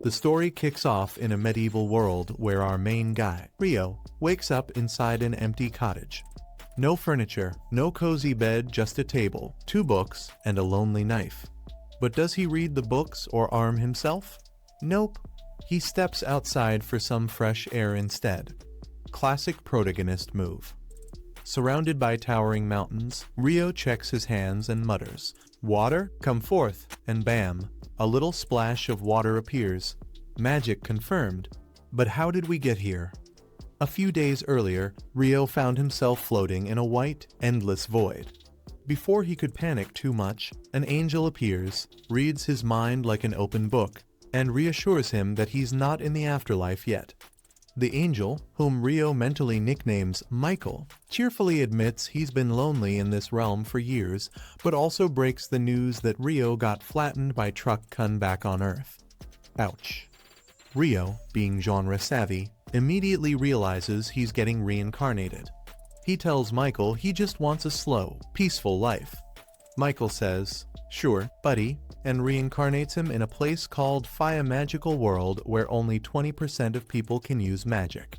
The story kicks off in a medieval world where our main guy, Rio, wakes up inside an empty cottage. No furniture, no cozy bed, just a table, 2 books, and a lonely knife. But does he read the books or arm himself? Nope. He steps outside for some fresh air instead. Classic protagonist move. Surrounded by towering mountains, Rio checks his hands and mutters, "Water, come forth," and bam, a little splash of water appears. Magic confirmed. But how did we get here? A few days earlier, Rio found himself floating in a white, endless void. Before he could panic too much, an angel appears, reads his mind like an open book, and reassures him that he's not in the afterlife yet. The angel, whom Rio mentally nicknames Michael, cheerfully admits he's been lonely in this realm for years, but also breaks the news that Rio got flattened by Truck Kun back on Earth. Ouch. Rio, being genre savvy, immediately realizes he's getting reincarnated. He tells Michael he just wants a slow, peaceful life. Michael says, "Sure, buddy," and reincarnates him in a place called Faya Magical World where only 20% of people can use magic.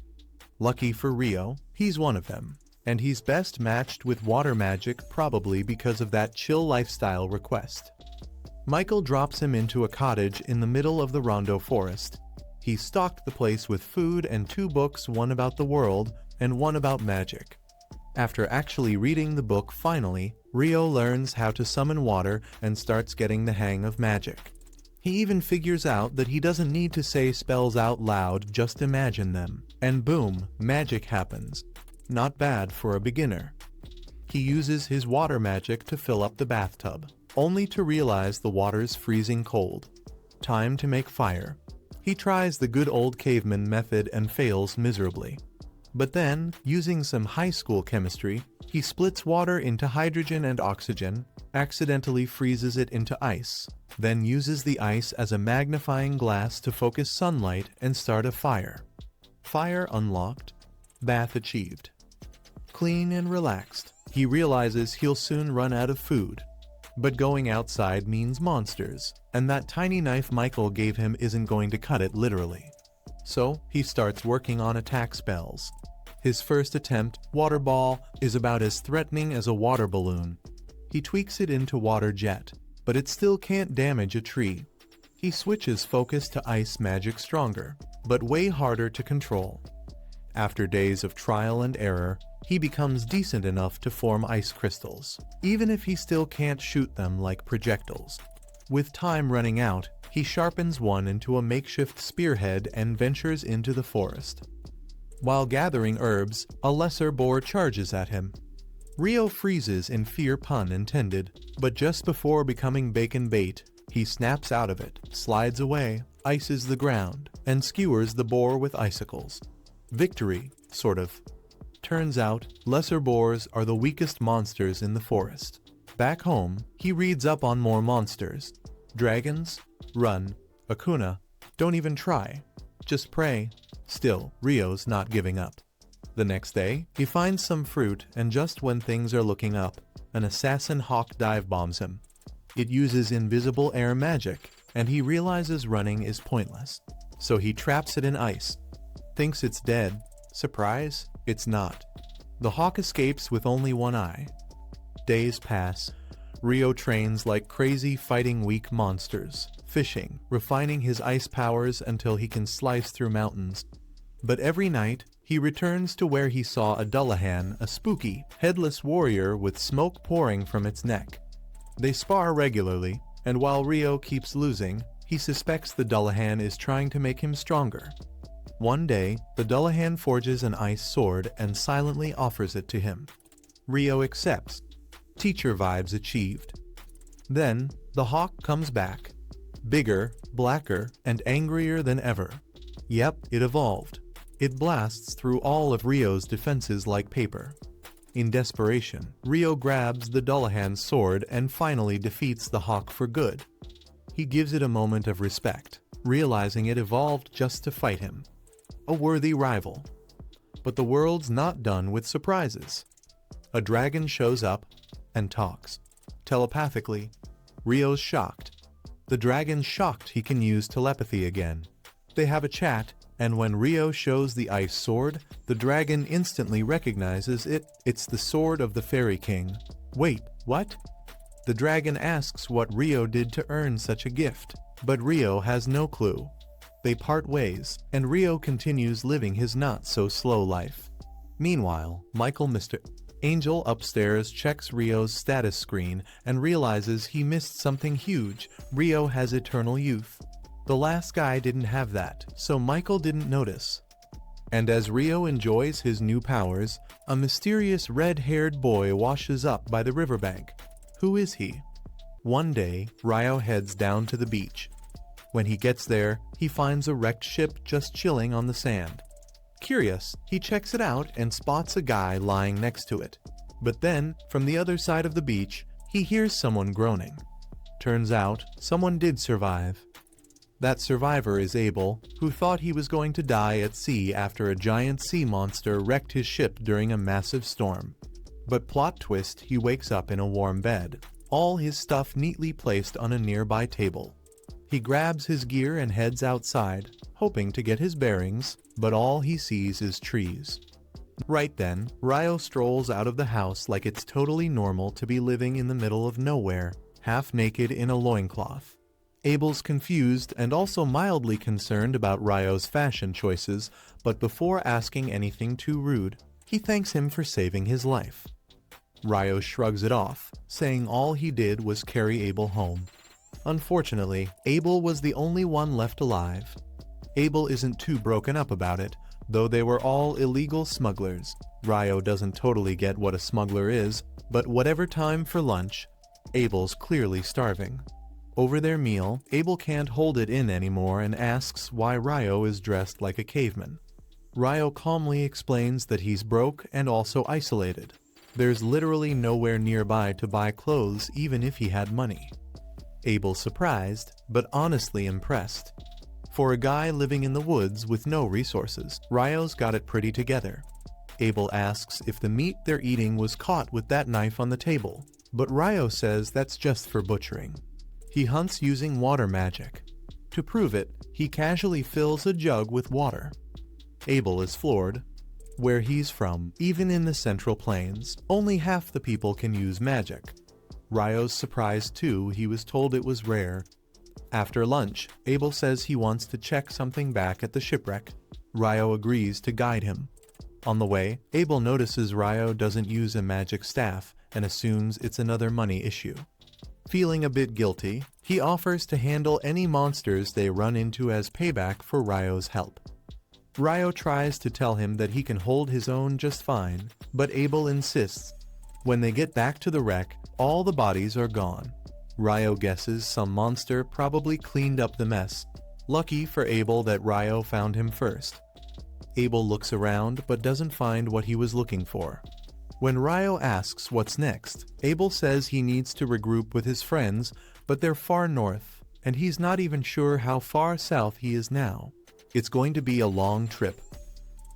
Lucky for Rio, he's one of them, and he's best matched with water magic probably because of that chill lifestyle request. Michael drops him into a cottage in the middle of the Rondo Forest. He stocked the place with food and 2 books, one about the world and one about magic. After actually reading the book finally, Rio learns how to summon water and starts getting the hang of magic. He even figures out that he doesn't need to say spells out loud, just imagine them, and boom, magic happens. Not bad for a beginner. He uses his water magic to fill up the bathtub, only to realize the water's freezing cold. Time to make fire. He tries the good old caveman method and fails miserably. But then, using some high school chemistry, he splits water into hydrogen and oxygen, accidentally freezes it into ice, then uses the ice as a magnifying glass to focus sunlight and start a fire. Fire unlocked. Bath achieved. Clean and relaxed, he realizes he'll soon run out of food. But going outside means monsters, and that tiny knife Michael gave him isn't going to cut it literally. So, he starts working on attack spells. His first attempt, Water Ball, is about as threatening as a water balloon. He tweaks it into Water Jet, but it still can't damage a tree. He switches focus to Ice Magic Stronger, but way harder to control. After days of trial and error, he becomes decent enough to form ice crystals, even if he still can't shoot them like projectiles. With time running out, he sharpens one into a makeshift spearhead and ventures into the forest. While gathering herbs, a lesser boar charges at him. Rio freezes in fear, pun intended, but just before becoming bacon bait, he snaps out of it, slides away, ices the ground, and skewers the boar with icicles. Victory, sort of. Turns out, lesser boars are the weakest monsters in the forest. Back home, he reads up on more monsters. Dragons? Run. Akuna? Don't even try. Just pray. Still, Rio's not giving up. The next day, he finds some fruit, and just when things are looking up, an assassin hawk dive bombs him. It uses invisible air magic, and he realizes running is pointless. So he traps it in ice. Thinks it's dead. Surprise? It's not. The hawk escapes with only one eye. Days pass. Rio trains like crazy, fighting weak monsters, fishing, refining his ice powers until he can slice through mountains. But every night, he returns to where he saw a Dullahan, a spooky, headless warrior with smoke pouring from its neck. They spar regularly, and while Rio keeps losing, he suspects the Dullahan is trying to make him stronger. One day, the Dullahan forges an ice sword and silently offers it to him. Rio accepts. Teacher vibes achieved. Then, the hawk comes back. Bigger, blacker, and angrier than ever. Yep, it evolved. It blasts through all of Rio's defenses like paper. In desperation, Rio grabs the Dullahan's sword and finally defeats the hawk for good. He gives it a moment of respect, realizing it evolved just to fight him. A worthy rival. But the world's not done with surprises. A dragon shows up and talks. Telepathically. Rio's shocked. The dragon's shocked he can use telepathy again. They have a chat, and when Rio shows the ice sword, the dragon instantly recognizes it. It's the sword of the Fairy King. Wait, what? The dragon asks what Rio did to earn such a gift, but Rio has no clue. They part ways, and Rio continues living his not-so-slow life. Meanwhile, Mr. Angel upstairs checks Rio's status screen and realizes he missed something huge. Rio has eternal youth. The last guy didn't have that, so Michael didn't notice. And as Rio enjoys his new powers, a mysterious red-haired boy washes up by the riverbank. Who is he? One day, Rio heads down to the beach. When he gets there, he finds a wrecked ship just chilling on the sand. Curious, he checks it out and spots a guy lying next to it. But then, from the other side of the beach, he hears someone groaning. Turns out, someone did survive. That survivor is Abel, who thought he was going to die at sea after a giant sea monster wrecked his ship during a massive storm. But plot twist, he wakes up in a warm bed, all his stuff neatly placed on a nearby table. He grabs his gear and heads outside, hoping to get his bearings, but all he sees is trees. Right then, Rio strolls out of the house like it's totally normal to be living in the middle of nowhere, half naked in a loincloth. Abel's confused and also mildly concerned about Rio's fashion choices, but before asking anything too rude, he thanks him for saving his life. Rio shrugs it off, saying all he did was carry Abel home. Unfortunately, Abel was the only one left alive. Abel isn't too broken up about it, though they were all illegal smugglers. Rio doesn't totally get what a smuggler is, but whatever time for lunch, Abel's clearly starving. Over their meal, Abel can't hold it in anymore and asks why Rio is dressed like a caveman. Rio calmly explains that he's broke and also isolated. There's literally nowhere nearby to buy clothes even if he had money. Abel's surprised, but honestly impressed. For a guy living in the woods with no resources, Rio's got it pretty together. Abel asks if the meat they're eating was caught with that knife on the table, but Rio says that's just for butchering. He hunts using water magic. To prove it, he casually fills a jug with water. Abel is floored. Where he's from, even in the Central Plains, only half the people can use magic. Rio's surprised too. He was told it was rare. After lunch, Abel says he wants to check something back at the shipwreck. Rio agrees to guide him. On the way, Abel notices Rio doesn't use a magic staff and assumes it's another money issue. Feeling a bit guilty, he offers to handle any monsters they run into as payback for Rio's help. Rio tries to tell him that he can hold his own just fine, but Abel insists. When they get back to the wreck, all the bodies are gone. Rio guesses some monster probably cleaned up the mess. Lucky for Abel that Rio found him first. Abel looks around but doesn't find what he was looking for. When Rio asks what's next, Abel says he needs to regroup with his friends, but they're far north, and he's not even sure how far south he is now. It's going to be a long trip.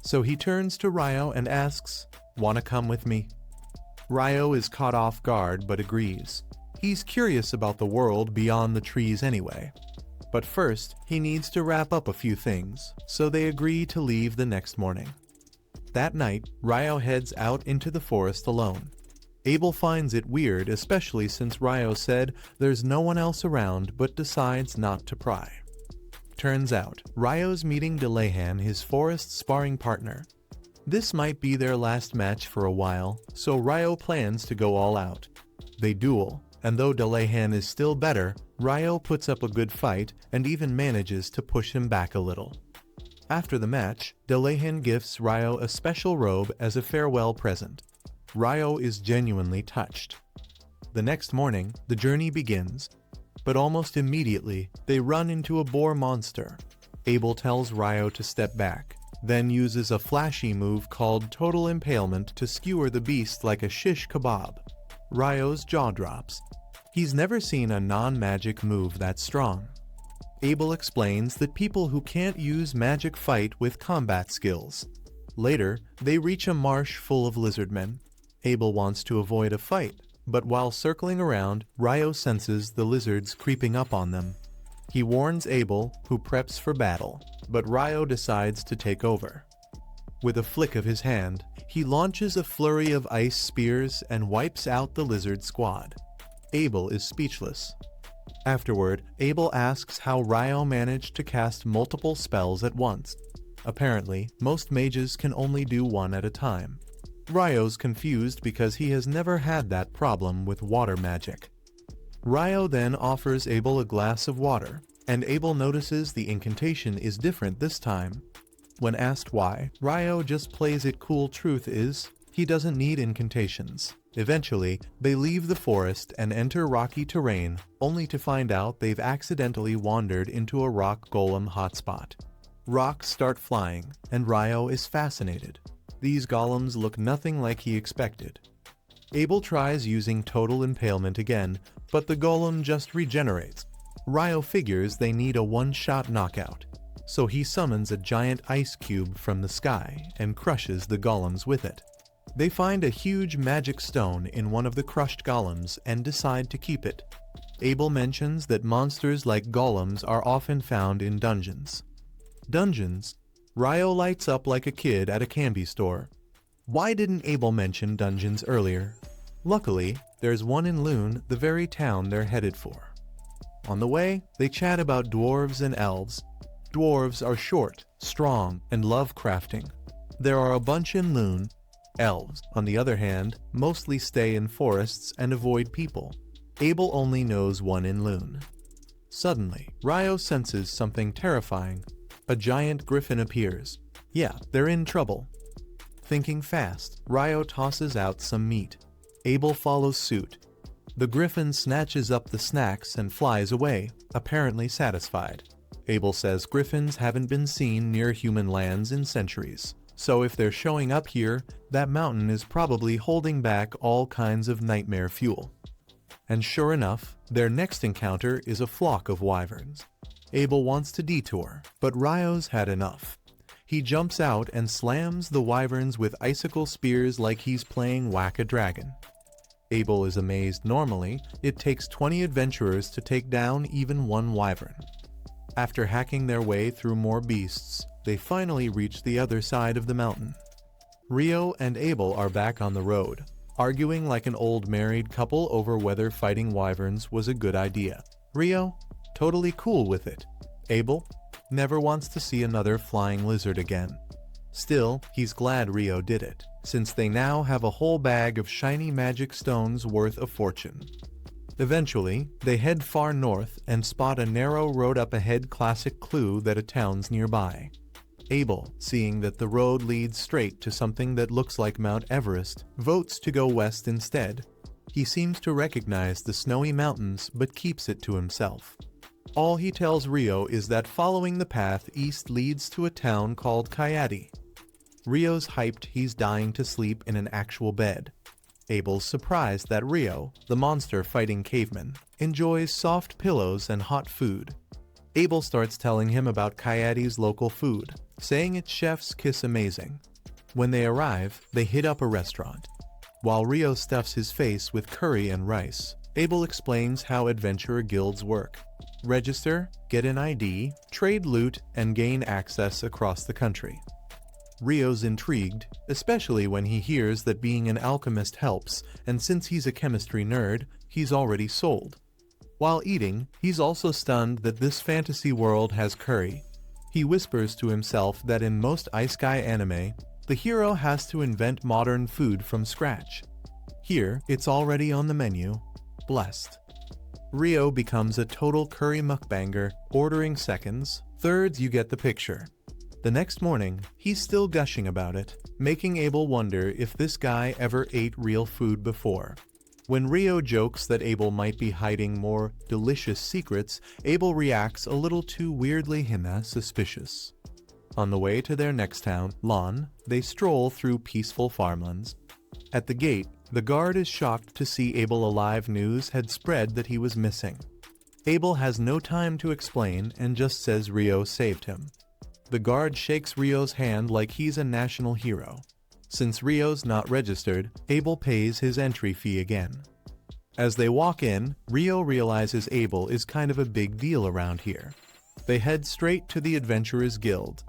So he turns to Rio and asks, "Wanna come with me?" Rio is caught off guard but agrees. He's curious about the world beyond the trees anyway. But first, he needs to wrap up a few things, so they agree to leave the next morning. That night, Rio heads out into the forest alone. Abel finds it weird, especially since Rio said there's no one else around but decides not to pry. Turns out, Rio's meeting Delahan, his forest sparring partner. This might be their last match for a while, so Rio plans to go all out. They duel, and though Delahan is still better, Rio puts up a good fight and even manages to push him back a little. After the match, Delahan gifts Rio a special robe as a farewell present. Rio is genuinely touched. The next morning, the journey begins, but almost immediately, they run into a boar monster. Abel tells Rio to step back, then uses a flashy move called Total Impalement to skewer the beast like a shish kebab. Rio's jaw drops. He's never seen a non-magic move that strong. Abel explains that people who can't use magic fight with combat skills. Later, they reach a marsh full of lizardmen. Abel wants to avoid a fight, But while circling around, Ryo senses the lizards creeping up on them. He warns Abel, who preps for battle, but Ryo decides to take over. With a flick of his hand, he launches a flurry of ice spears and wipes out the lizard squad. Abel is speechless. Afterward, Abel asks how Ryo managed to cast multiple spells at once. Apparently, most mages can only do one at a time. Ryo's confused because he has never had that problem with water magic. Ryo then offers Abel a glass of water, and Abel notices the incantation is different this time. When asked why, Ryo just plays it cool. Truth is, he doesn't need incantations. Eventually, they leave the forest and enter rocky terrain, only to find out they've accidentally wandered into a rock golem hotspot. Rocks start flying, and Ryo is fascinated. These golems look nothing like he expected. Abel tries using total impalement again, but the golem just regenerates. Ryo figures they need a one-shot knockout, so he summons a giant ice cube from the sky and crushes the golems with it. They find a huge magic stone in one of the crushed golems and decide to keep it. Abel mentions that monsters like golems are often found in dungeons. Dungeons? Ryo lights up like a kid at a candy store. Why didn't Abel mention dungeons earlier? Luckily, there's one in Lune, the very town they're headed for. On the way, they chat about dwarves and elves. Dwarves are short, strong, and love crafting. There are a bunch in Lune. Elves, on the other hand, mostly stay in forests and avoid people. Abel only knows one in Lune. Suddenly, Ryo senses something terrifying. A giant griffin appears. Yeah, they're in trouble. Thinking fast, Ryo tosses out some meat. Abel follows suit. The griffin snatches up the snacks and flies away, apparently satisfied. Abel says griffins haven't been seen near human lands in centuries, so if they're showing up here, that mountain is probably holding back all kinds of nightmare fuel. And sure enough, their next encounter is a flock of wyverns. Abel wants to detour, but Ryo's had enough. He jumps out and slams the wyverns with icicle spears like he's playing Whack-A-Dragon. Abel is amazed. Normally, it takes 20 adventurers to take down even one wyvern. After hacking their way through more beasts, they finally reach the other side of the mountain. Ryo and Abel are back on the road, arguing like an old married couple over whether fighting wyverns was a good idea. Ryo? Totally cool with it. Abel? Never wants to see another flying lizard again. Still, he's glad Ryo did it, since they now have a whole bag of shiny magic stones worth a fortune. Eventually, they head far north and spot a narrow road up ahead. Classic clue that a town's nearby. Abel, seeing that the road leads straight to something that looks like Mount Everest, votes to go west instead. He seems to recognize the snowy mountains but keeps it to himself. All he tells Ryo is that following the path east leads to a town called Kayati. Ryo's hyped he's dying to sleep in an actual bed. Abel's surprised that Ryo, the monster fighting caveman, enjoys soft pillows and hot food. Abel starts telling him about Kayati's local food, saying its chef's kiss amazing. When they arrive, they hit up a restaurant. While Ryo stuffs his face with curry and rice, Abel explains how adventurer guilds work. Register, get an ID, trade loot, and gain access across the country. Ryo's intrigued, especially when he hears that being an alchemist helps, and since he's a chemistry nerd, he's already sold. While eating, he's also stunned that this fantasy world has curry. He whispers to himself that in most Isekai anime, the hero has to invent modern food from scratch. Here, it's already on the menu. Blessed. Ryo becomes a total curry mukbanger, ordering seconds, thirds. You get the picture. The next morning, he's still gushing about it, making Abel wonder if this guy ever ate real food before. When Ryo jokes that Abel might be hiding more delicious secrets, Abel reacts a little too weirdly suspicious. On the way to their next town, Lon, they stroll through peaceful farmlands. At the gate, the guard is shocked to see Abel alive. News had spread that he was missing. Abel has no time to explain and just says Ryo saved him. The guard shakes Ryo's hand like he's a national hero. Since Ryo's not registered, Abel pays his entry fee again. As they walk in, Rio realizes Abel is kind of a big deal around here. They head straight to the Adventurers Guild.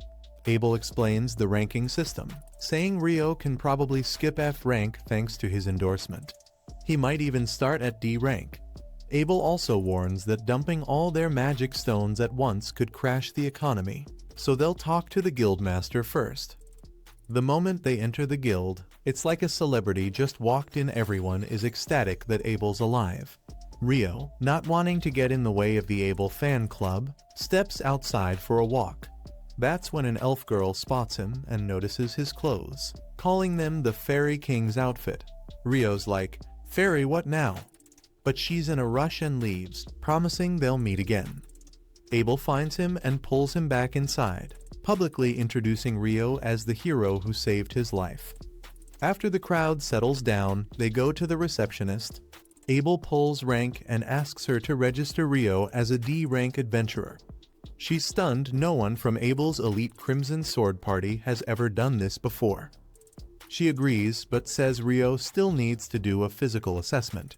Abel explains the ranking system, saying Rio can probably skip F rank thanks to his endorsement. He might even start at D rank. Abel also warns that dumping all their magic stones at once could crash the economy, so they'll talk to the guildmaster first. The moment they enter the guild, it's like a celebrity just walked in. Everyone is ecstatic that Abel's alive. Rio, not wanting to get in the way of the Abel fan club, steps outside for a walk. That's when an elf girl spots him and notices his clothes, calling them the Fairy King's outfit. Rio's like, "Fairy, what now?" But she's in a rush and leaves, promising they'll meet again. Abel finds him and pulls him back inside, publicly introducing Rio as the hero who saved his life. After the crowd settles down, they go to the receptionist. Abel pulls rank and asks her to register Rio as a D-rank adventurer. She's stunned. No one from Abel's elite Crimson Sword Party has ever done this before. She agrees, but says Rio still needs to do a physical assessment.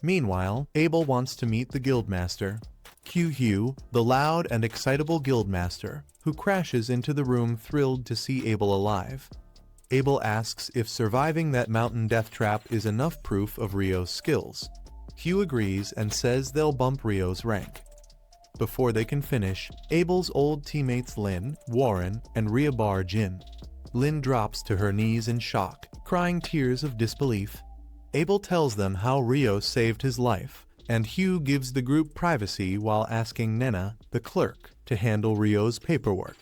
Meanwhile, Abel wants to meet the guildmaster, Hugh, the loud and excitable guildmaster, who crashes into the room thrilled to see Abel alive. Abel asks if surviving that mountain death trap is enough proof of Rio's skills. Hugh agrees and says they'll bump Rio's rank. Before they can finish, Abel's old teammates Lynn, Warren, and Ria barge in. Lynn drops to her knees in shock, crying tears of disbelief. Abel tells them how Rio saved his life, and Hugh gives the group privacy while asking Nena, the clerk, to handle Rio's paperwork.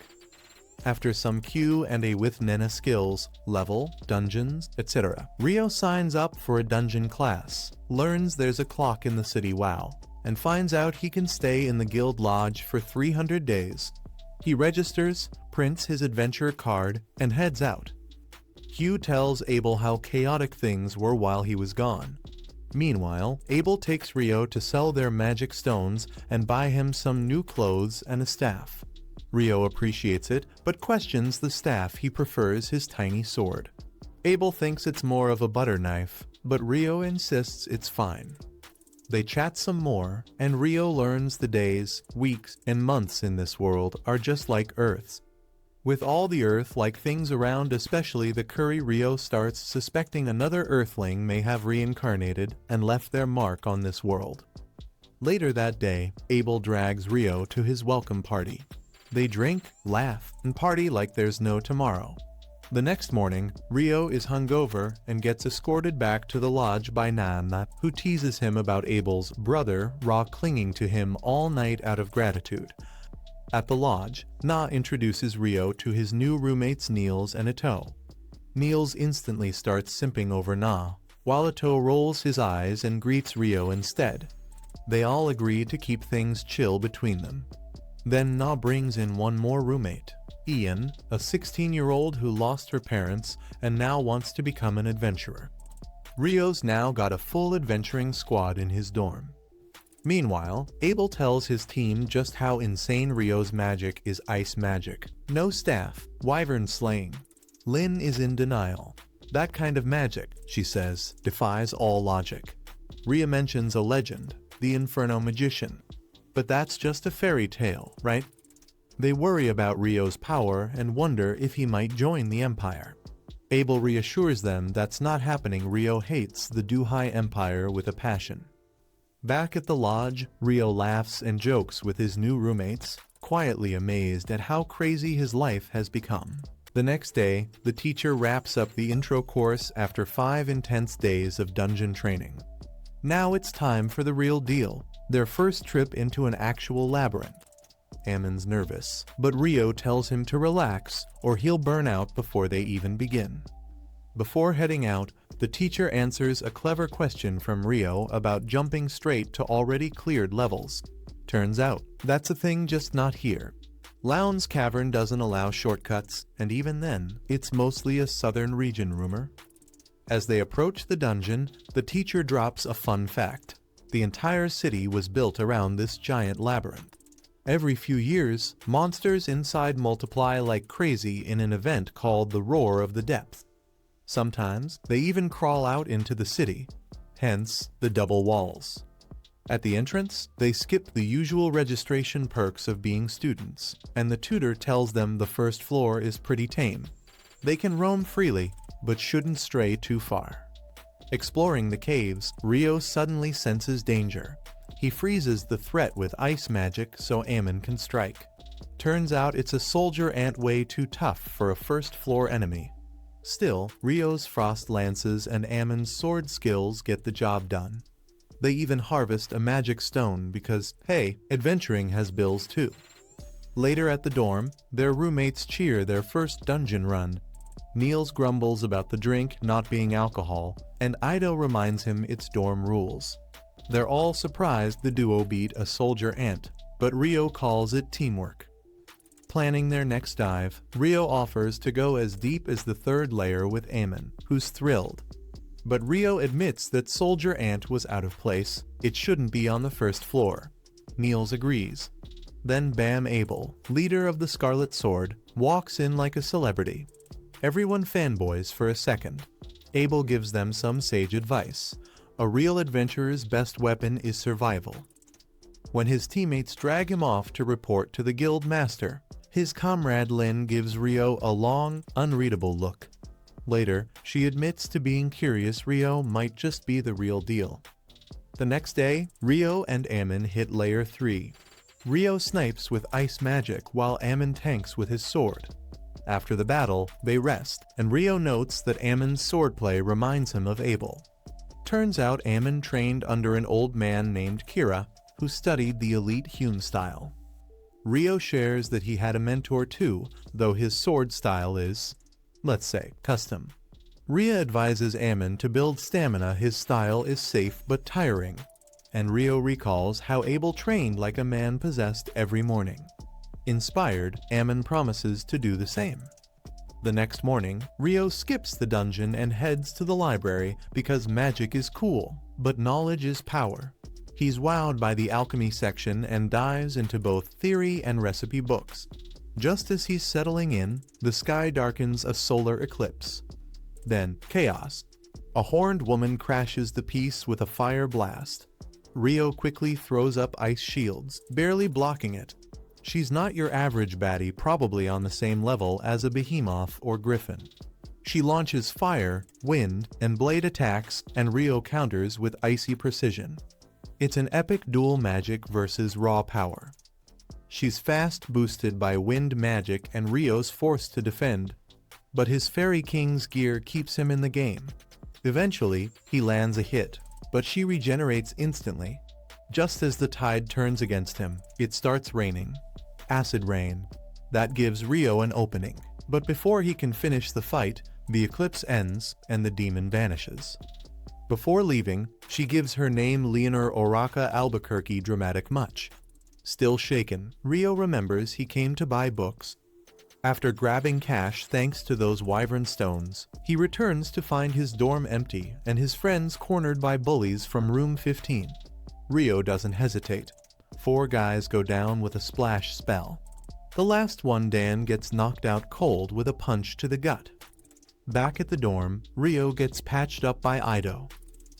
After some Q&A with Nena skills, level, dungeons, etc., Rio signs up for a dungeon class, learns there's a clock in the city WoW, and finds out he can stay in the guild lodge for 300 days. He registers, prints his adventure card, and heads out. Hugh tells Abel how chaotic things were while he was gone. Meanwhile, Abel takes Rio to sell their magic stones and buy him some new clothes and a staff. Rio appreciates it, but questions the staff. He prefers his tiny sword. Abel thinks it's more of a butter knife, but Rio insists it's fine. They chat some more, and Rio learns the days, weeks, and months in this world are just like Earth's. With all the Earth-like things around, especially the curry, Rio starts suspecting another Earthling may have reincarnated and left their mark on this world. Later that day, Abel drags Rio to his welcome party. They drink, laugh, and party like there's no tomorrow. The next morning, Rio is hungover and gets escorted back to the lodge by Nana, who teases him about Abel's brother, Ra, clinging to him all night out of gratitude. At the lodge, Na introduces Rio to his new roommates Niels and Ito. Niels instantly starts simping over Na, while Ito rolls his eyes and greets Rio instead. They all agree to keep things chill between them. Then Na brings in one more roommate, Ian, a 16-year-old who lost her parents and now wants to become an adventurer. Rio's now got a full adventuring squad in his dorm. Meanwhile, Abel tells his team just how insane Rio's magic is. Ice magic. No staff, wyvern slaying. Lynn is in denial. That kind of magic, she says, defies all logic. Ria mentions a legend, the Inferno Magician. But that's just a fairy tale, right? They worry about Rio's power and wonder if he might join the Empire. Abel reassures them that's not happening. Rio hates the Duhai Empire with a passion. Back at the lodge, Rio laughs and jokes with his new roommates, quietly amazed at how crazy his life has become. The next day, the teacher wraps up the intro course after 5 intense days of dungeon training. Now it's time for the real deal, their first trip into an actual labyrinth. Ammon's nervous, but Rio tells him to relax or he'll burn out before they even begin. Before heading out, the teacher answers a clever question from Rio about jumping straight to already cleared levels. Turns out, that's a thing, just not here. Lowndes Cavern doesn't allow shortcuts, and even then, it's mostly a southern region rumor. As they approach the dungeon, the teacher drops a fun fact. The entire city was built around this giant labyrinth. Every few years, monsters inside multiply like crazy in an event called the Roar of the Depth. Sometimes, they even crawl out into the city. hence the double walls. At the entrance, they skip the usual registration perks of being students, and the tutor tells them the first floor is pretty tame. They can roam freely, but shouldn't stray too far. Exploring the caves, Rio suddenly senses danger. He freezes the threat with ice magic so Ammon can strike. Turns out it's a soldier ant way too tough for a first-floor enemy. Still, Rio's frost lances and Ammon's sword skills get the job done. They even harvest a magic stone because, hey, adventuring has bills too. Later at the dorm, their roommates cheer their first dungeon run. Niels grumbles about the drink not being alcohol, and Ido reminds him it's dorm rules. They're all surprised the duo beat a soldier ant, but Rio calls it teamwork. Planning their next dive, Rio offers to go as deep as the third layer with Ammon, who's thrilled. But Rio admits that Soldier Ant was out of place. It shouldn't be on the first floor. Niels agrees. Then Bam Abel, leader of the Scarlet Sword, walks in like a celebrity. Everyone fanboys for a second. Abel gives them some sage advice. A real adventurer's best weapon is survival. When his teammates drag him off to report to the guild master, his comrade Lin gives Rio a long, unreadable look. Later, she admits to being curious Rio might just be the real deal. The next day, Rio and Ammon hit Layer 3. Rio snipes with ice magic while Ammon tanks with his sword. After the battle, they rest, and Rio notes that Ammon's swordplay reminds him of Abel. Turns out Ammon trained under an old man named Kira, who studied the elite hewn style. Rio shares that he had a mentor too, though his sword style is, let's say, custom. Rio advises Ammon to build stamina. His style is safe but tiring, and Rio recalls how Abel trained like a man possessed every morning. Inspired, Ammon promises to do the same. The next morning, Rio skips the dungeon and heads to the library because magic is cool, but knowledge is power. He's wowed by the alchemy section and dives into both theory and recipe books. Just as he's settling in, the sky darkens a solar eclipse. Then, chaos. A horned woman crashes the piece with a fire blast. Rio quickly throws up ice shields, barely blocking it. She's not your average baddie, probably on the same level as a behemoth or griffin. She launches fire, wind, and blade attacks, and Rio counters with icy precision. It's an epic dual magic versus raw power. She's fast boosted by wind magic and Rio's forced to defend, but his Fairy King's gear keeps him in the game. Eventually, he lands a hit, but she regenerates instantly. Just as the tide turns against him, it starts raining. Acid rain. That gives Rio an opening, but before he can finish the fight, the eclipse ends and the demon vanishes. Before leaving, she gives her name Leonor Oraka Albuquerque dramatic much. Still shaken, Rio remembers he came to buy books. After grabbing cash thanks to those wyvern stones, he returns to find his dorm empty and his friends cornered by bullies from room 15. Rio doesn't hesitate. 4 guys go down with a splash spell. The last one, Dan, gets knocked out cold with a punch to the gut. Back at the dorm, Rio gets patched up by Ido.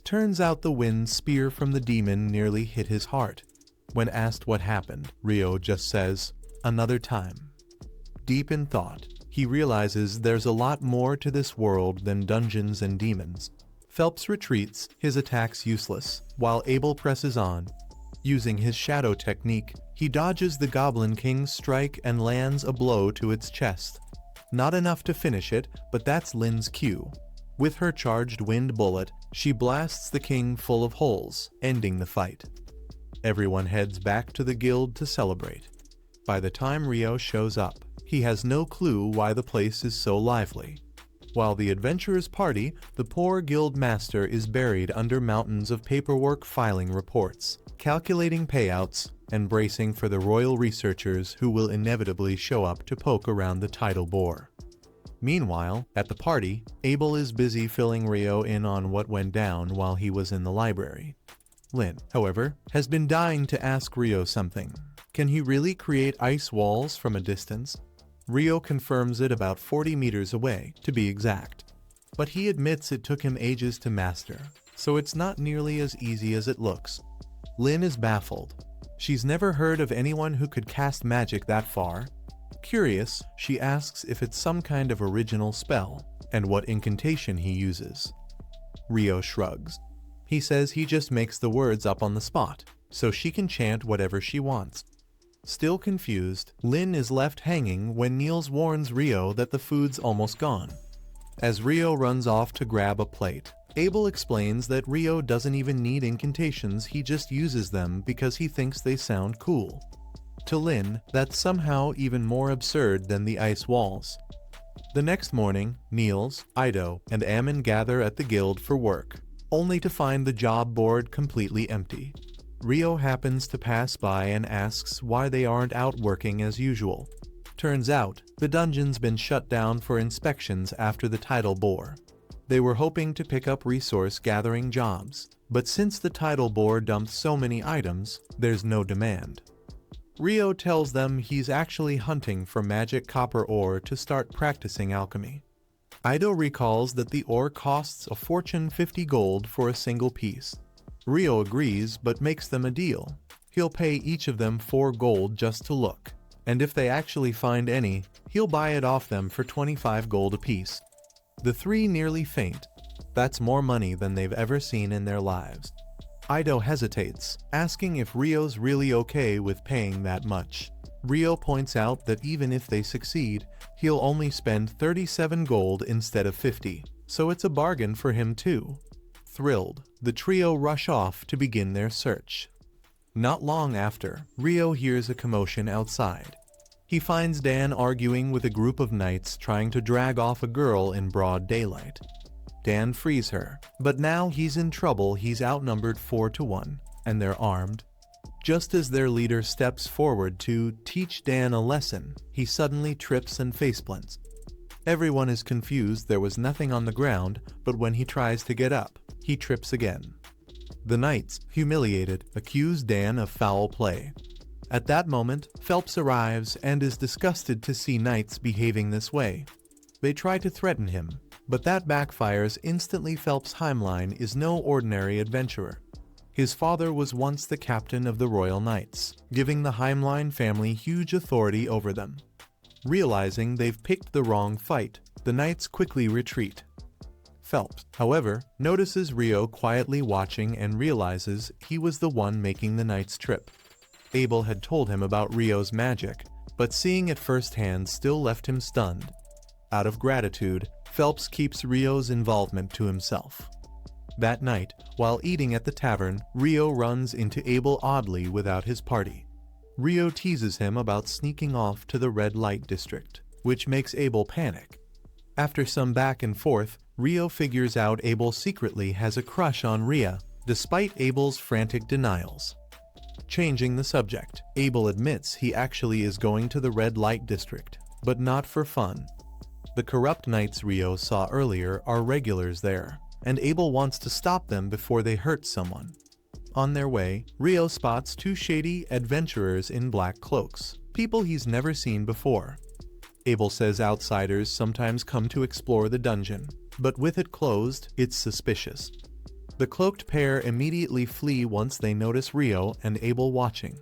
Turns out the wind spear from the demon nearly hit his heart. When asked what happened, Rio just says, "Another time." Deep in thought, he realizes there's a lot more to this world than dungeons and demons. Phelps retreats, his attacks useless, while Abel presses on. Using his shadow technique, he dodges the Goblin King's strike and lands a blow to its chest. Not enough to finish it, but that's Lin's cue. With her charged wind bullet, she blasts the king full of holes, ending the fight. Everyone heads back to the guild to celebrate. By the time Rio shows up, he has no clue why the place is so lively. While the adventurers party, the poor guild master is buried under mountains of paperwork, filing reports, calculating payouts, and bracing for the royal researchers who will inevitably show up to poke around the tidal bore. Meanwhile, at the party, Abel is busy filling Rio in on what went down while he was in the library. Lin, however, has been dying to ask Rio something. Can he really create ice walls from a distance? Rio confirms it about 40 meters away, to be exact. But he admits it took him ages to master. so it's not nearly as easy as it looks. Lynn is baffled. She's never heard of anyone who could cast magic that far. Curious, she asks if it's some kind of original spell, and what incantation he uses. Rio shrugs. He says he just makes the words up on the spot, so she can chant whatever she wants. Still confused, Lynn is left hanging when Niels warns Rio that the food's almost gone. As Rio runs off to grab a plate, Abel explains that Rio doesn't even need incantations, he just uses them because he thinks they sound cool. To Lynn, that's somehow even more absurd than the ice walls. The next morning, Niels, Ido, and Ammon gather at the guild for work, only to find the job board completely empty. Rio happens to pass by and asks why they aren't out working as usual. Turns out, the dungeon's been shut down for inspections after the tidal bore. They were hoping to pick up resource gathering jobs, but since the tidal bore dumped so many items, there's no demand. Rio tells them he's actually hunting for magic copper ore to start practicing alchemy. Ido recalls that the ore costs a fortune, 50 gold for a single piece. Rio agrees but makes them a deal. He'll pay each of them 4 gold just to look, and if they actually find any, he'll buy it off them for 25 gold apiece. The three nearly faint. That's more money than they've ever seen in their lives. Ido hesitates, asking if Rio's really okay with paying that much. Rio points out that even if they succeed, he'll only spend 37 gold instead of 50, so it's a bargain for him too. Thrilled, the trio rush off to begin their search. Not long after, Rio hears a commotion outside. He finds Dan arguing with a group of knights trying to drag off a girl in broad daylight. Dan frees her, but now he's in trouble. He's outnumbered 4-1, and they're armed. Just as their leader steps forward to teach Dan a lesson, he suddenly trips and faceplants. Everyone is confused. There was nothing on the ground, but when he tries to get up, he trips again. The knights, humiliated, accuse Dan of foul play. At that moment, Phelps arrives and is disgusted to see knights behaving this way. They try to threaten him, but that backfires instantly. Phelps' Heimline is no ordinary adventurer. His father was once the captain of the Royal Knights, giving the Heimline family huge authority over them. Realizing they've picked the wrong fight, the knights quickly retreat. Phelps, however, notices Rio quietly watching and realizes he was the one making the knights trip. Abel had told him about Rio's magic, but seeing it firsthand still left him stunned. Out of gratitude, Phelps keeps Rio's involvement to himself. That night, while eating at the tavern, Rio runs into Abel oddly without his party. Rio teases him about sneaking off to the red light district, which makes Abel panic. After some back and forth, Rio figures out Abel secretly has a crush on Ria, despite Abel's frantic denials. Changing the subject, Abel admits he actually is going to the red light district, but not for fun. The corrupt knights Rio saw earlier are regulars there, and Abel wants to stop them before they hurt someone. On their way, Rio spots 2 shady adventurers in black cloaks, people he's never seen before. Abel says outsiders sometimes come to explore the dungeon, but with it closed, it's suspicious. The cloaked pair immediately flee once they notice Rio and Abel watching.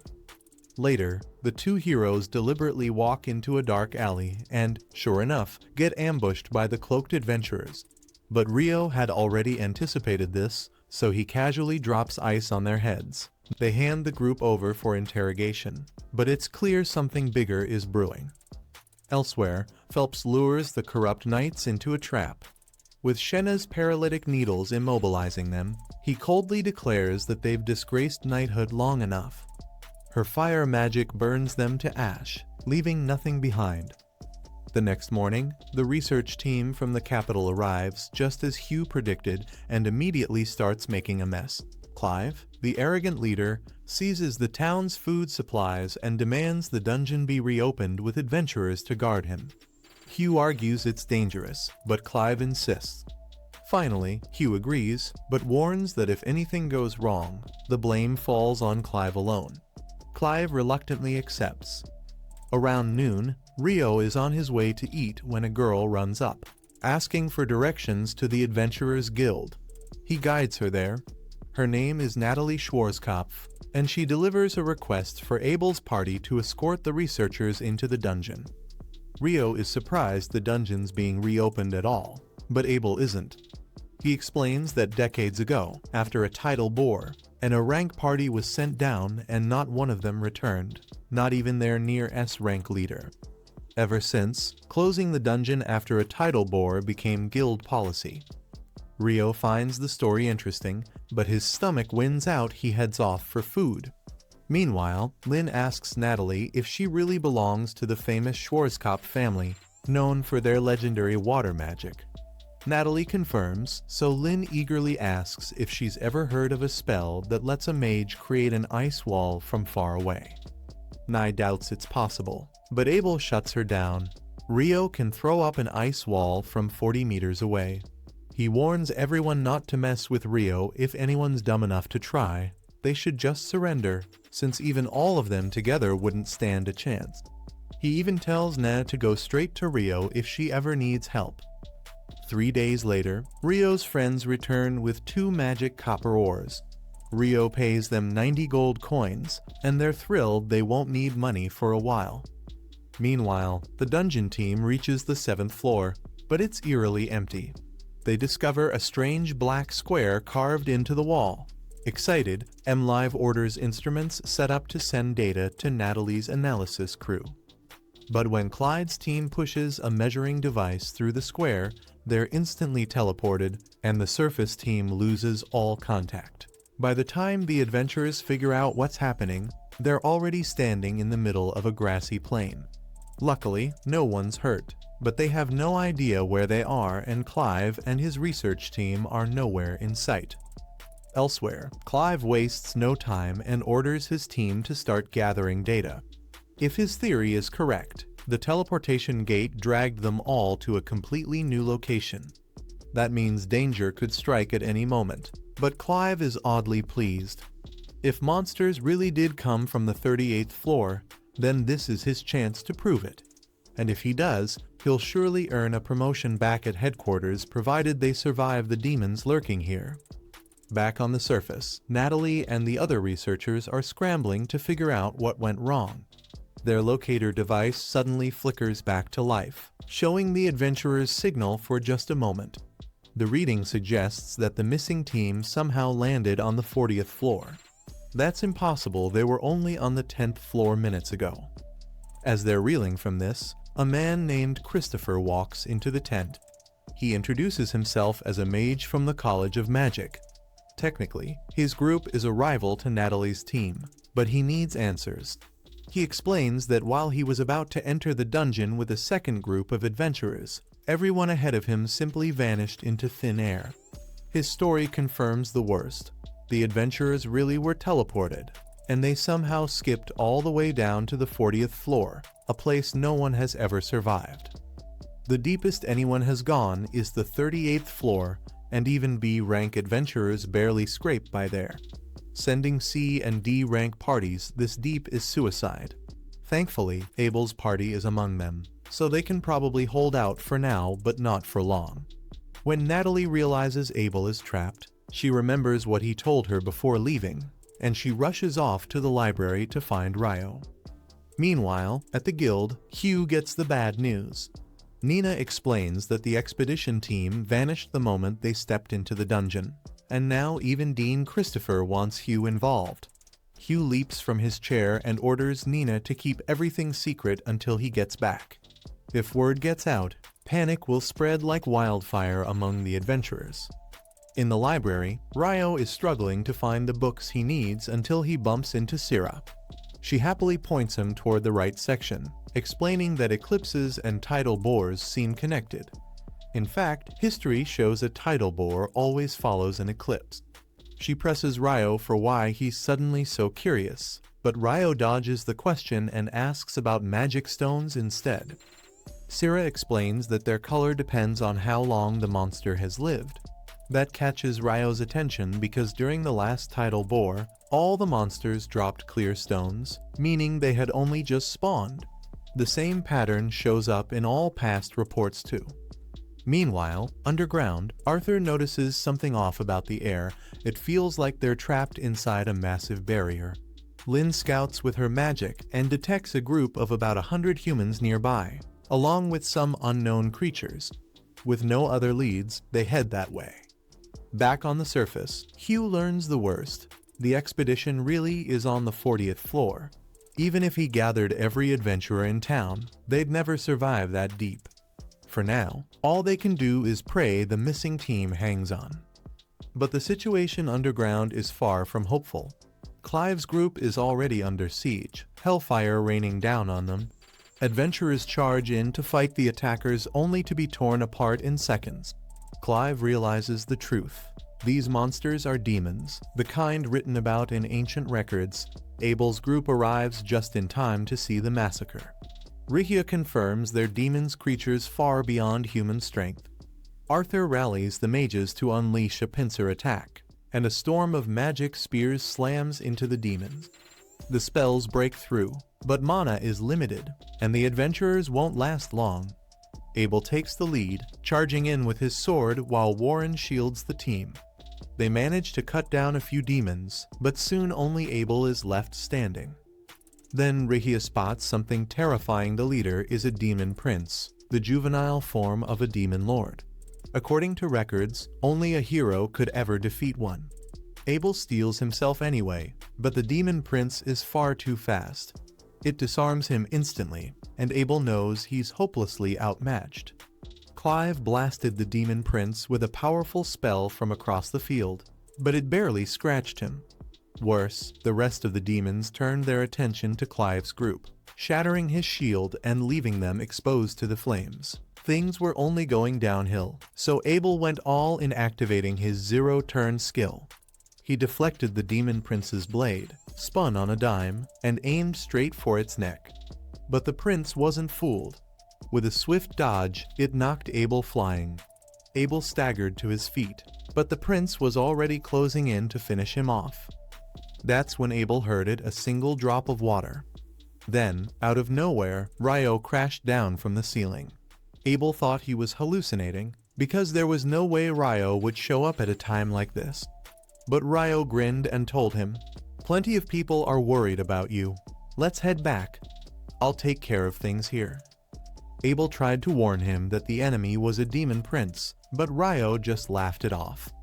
Later, the 2 heroes deliberately walk into a dark alley and, sure enough, get ambushed by the cloaked adventurers. But Rio had already anticipated this, so he casually drops ice on their heads. They hand the group over for interrogation, but it's clear something bigger is brewing. Elsewhere, Phelps lures the corrupt knights into a trap. With Shenna's paralytic needles immobilizing them, he coldly declares that they've disgraced knighthood long enough. Her fire magic burns them to ash, leaving nothing behind. The next morning, the research team from the capital arrives just as Hugh predicted and immediately starts making a mess. Clive, the arrogant leader, seizes the town's food supplies and demands the dungeon be reopened with adventurers to guard him. Hugh argues it's dangerous, but Clive insists. Finally, Hugh agrees, but warns that if anything goes wrong, the blame falls on Clive alone. Clive reluctantly accepts. Around noon, Rio is on his way to eat when a girl runs up, asking for directions to the Adventurers Guild. He guides her there. Her name is Natalie Schwarzkopf, and she delivers a request for Abel's party to escort the researchers into the dungeon. Rio is surprised the dungeon's being reopened at all, but Abel isn't. He explains that decades ago, after a tidal bore, an rank party was sent down and not one of them returned, not even their near S-rank leader. Ever since, closing the dungeon after a tidal bore became guild policy. Rio finds the story interesting, but his stomach wins out. He heads off for food. Meanwhile, Lynn asks Natalie if she really belongs to the famous Schwarzkopf family, known for their legendary water magic. Natalie confirms, so Lynn eagerly asks if she's ever heard of a spell that lets a mage create an ice wall from far away. Nye doubts it's possible, but Abel shuts her down. Rio can throw up an ice wall from 40 meters away. He warns everyone not to mess with Rio. If anyone's dumb enough to try, they should just surrender, since even all of them together wouldn't stand a chance. He even tells Na to go straight to Rio if she ever needs help. 3 days later, Rio's friends return with 2 magic copper ores. Rio pays them 90 gold coins, and they're thrilled they won't need money for a while. Meanwhile, the dungeon team reaches the 7th floor, but it's eerily empty. They discover a strange black square carved into the wall. Excited, MLive orders instruments set up to send data to Natalie's analysis crew. But when Clyde's team pushes a measuring device through the square, they're instantly teleported, and the surface team loses all contact. By the time the adventurers figure out what's happening, they're already standing in the middle of a grassy plain. Luckily, no one's hurt, but they have no idea where they are, and Clive and his research team are nowhere in sight. Elsewhere, Clive wastes no time and orders his team to start gathering data. If his theory is correct, the teleportation gate dragged them all to a completely new location. That means danger could strike at any moment, but Clive is oddly pleased. If monsters really did come from the 38th floor, then this is his chance to prove it. And if he does, he'll surely earn a promotion back at headquarters, provided they survive the demons lurking here. Back on the surface, Natalie and the other researchers are scrambling to figure out what went wrong. Their locator device suddenly flickers back to life, showing the adventurers' signal for just a moment. The reading suggests that the missing team somehow landed on the 40th floor. That's impossible, they were only on the 10th floor minutes ago. As they're reeling from this, a man named Christopher walks into the tent. He introduces himself as a mage from the College of Magic. Technically, his group is a rival to Natalie's team, but he needs answers. He explains that while he was about to enter the dungeon with a second group of adventurers, everyone ahead of him simply vanished into thin air. His story confirms the worst. The adventurers really were teleported, and they somehow skipped all the way down to the 40th floor, a place no one has ever survived. The deepest anyone has gone is the 38th floor, and even B-rank adventurers barely scrape by there. Sending C and D rank parties this deep is suicide. Thankfully, Abel's party is among them, so they can probably hold out for now, but not for long. When Natalie realizes Abel is trapped, she remembers what he told her before leaving, and she rushes off to the library to find Rio. Meanwhile, at the guild, Hugh gets the bad news. Nina explains that the expedition team vanished the moment they stepped into the dungeon, and now even Dean Christopher wants Hugh involved. Hugh leaps from his chair and orders Nina to keep everything secret until he gets back. If word gets out, panic will spread like wildfire among the adventurers. In the library, Rio is struggling to find the books he needs until he bumps into Syrah. She happily points him toward the right section, explaining that eclipses and tidal bores seem connected. In fact, history shows a tidal bore always follows an eclipse. She presses Rio for why he's suddenly so curious, but Rio dodges the question and asks about magic stones instead. Syrah explains that their color depends on how long the monster has lived. That catches Rio's attention because during the last tidal bore, all the monsters dropped clear stones, meaning they had only just spawned. The same pattern shows up in all past reports too. Meanwhile, underground, Arthur notices something off about the air. It feels like they're trapped inside a massive barrier. Lynn scouts with her magic and detects a group of about 100 humans nearby, along with some unknown creatures. With no other leads, they head that way. Back on the surface, Hugh learns the worst. The expedition really is on the 40th floor. Even if he gathered every adventurer in town, they'd never survive that deep. For now, all they can do is pray the missing team hangs on. But the situation underground is far from hopeful. Clive's group is already under siege, hellfire raining down on them. Adventurers charge in to fight the attackers only to be torn apart in seconds. Clive realizes the truth. These monsters are demons, the kind written about in ancient records. Abel's group arrives just in time to see the massacre. Rihia confirms they're demons, creatures far beyond human strength. Arthur rallies the mages to unleash a pincer attack, and a storm of magic spears slams into the demons. The spells break through, but mana is limited, and the adventurers won't last long. Abel takes the lead, charging in with his sword while Warren shields the team. They manage to cut down a few demons, but soon only Abel is left standing. Then Rihia spots something terrifying. The leader is a demon prince, the juvenile form of a demon lord. According to records, only a hero could ever defeat one. Abel steals himself anyway, but the demon prince is far too fast. It disarms him instantly, and Abel knows he's hopelessly outmatched. Clive blasted the demon prince with a powerful spell from across the field, but it barely scratched him. Worse, the rest of the demons turned their attention to Clive's group, shattering his shield and leaving them exposed to the flames. Things were only going downhill, so Abel went all in, activating his zero-turn skill. He deflected the demon prince's blade, spun on a dime, and aimed straight for its neck. But the prince wasn't fooled. With a swift dodge, it knocked Abel flying. Abel staggered to his feet, but the prince was already closing in to finish him off. That's when Abel herded a single drop of water. Then, out of nowhere, Ryo crashed down from the ceiling. Abel thought he was hallucinating, because there was no way Ryo would show up at a time like this. But Ryo grinned and told him, "Plenty of people are worried about you. Let's head back. I'll take care of things here." Abel tried to warn him that the enemy was a demon prince, but Ryo just laughed it off.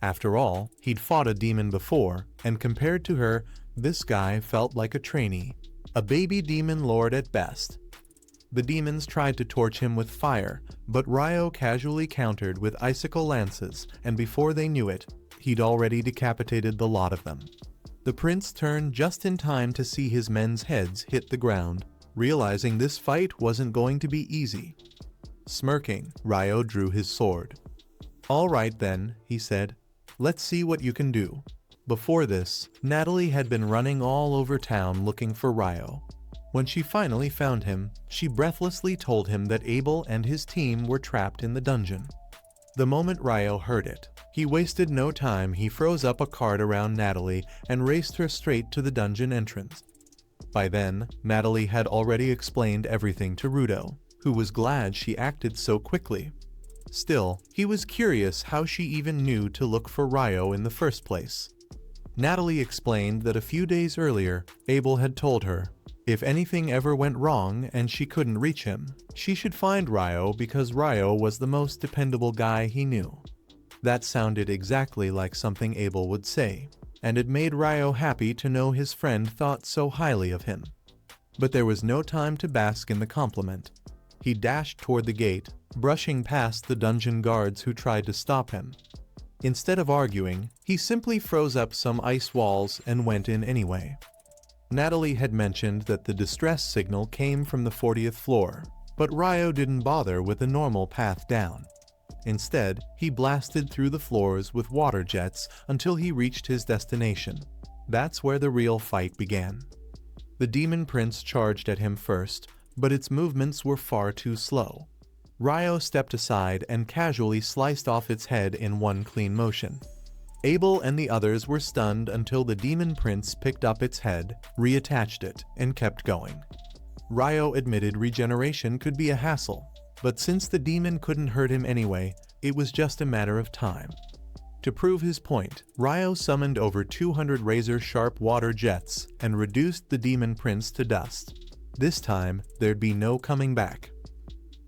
After all, he'd fought a demon before, and compared to her, this guy felt like a trainee, a baby demon lord at best. The demons tried to torch him with fire, but Ryo casually countered with icicle lances, and before they knew it, he'd already decapitated the lot of them. The prince turned just in time to see his men's heads hit the ground, realizing this fight wasn't going to be easy. Smirking, Ryo drew his sword. "All right then," he said. "Let's see what you can do." Before this, Natalie had been running all over town looking for Ryo. When she finally found him, she breathlessly told him that Abel and his team were trapped in the dungeon. The moment Ryo heard it, he wasted no time. He froze up a cart around Natalie and raced her straight to the dungeon entrance. By then, Natalie had already explained everything to Rudo, who was glad she acted so quickly. Still, he was curious how she even knew to look for Ryo in the first place. Natalie explained that a few days earlier, Abel had told her, if anything ever went wrong and she couldn't reach him, she should find Ryo because Ryo was the most dependable guy he knew. That sounded exactly like something Abel would say, and it made Ryo happy to know his friend thought so highly of him. But there was no time to bask in the compliment. He dashed toward the gate, brushing past the dungeon guards who tried to stop him. Instead of arguing, he simply froze up some ice walls and went in anyway. Natalie had mentioned that the distress signal came from the 40th floor, but Ryo didn't bother with the normal path down. Instead, he blasted through the floors with water jets until he reached his destination. That's where the real fight began. The demon prince charged at him first, but its movements were far too slow. Ryo stepped aside and casually sliced off its head in one clean motion. Abel and the others were stunned until the demon prince picked up its head, reattached it, and kept going. Ryo admitted regeneration could be a hassle, But since the demon couldn't hurt him anyway, it was just a matter of time. To prove his point, Ryo summoned over 200 razor-sharp water jets and reduced the demon prince to dust. This time, there'd be no coming back.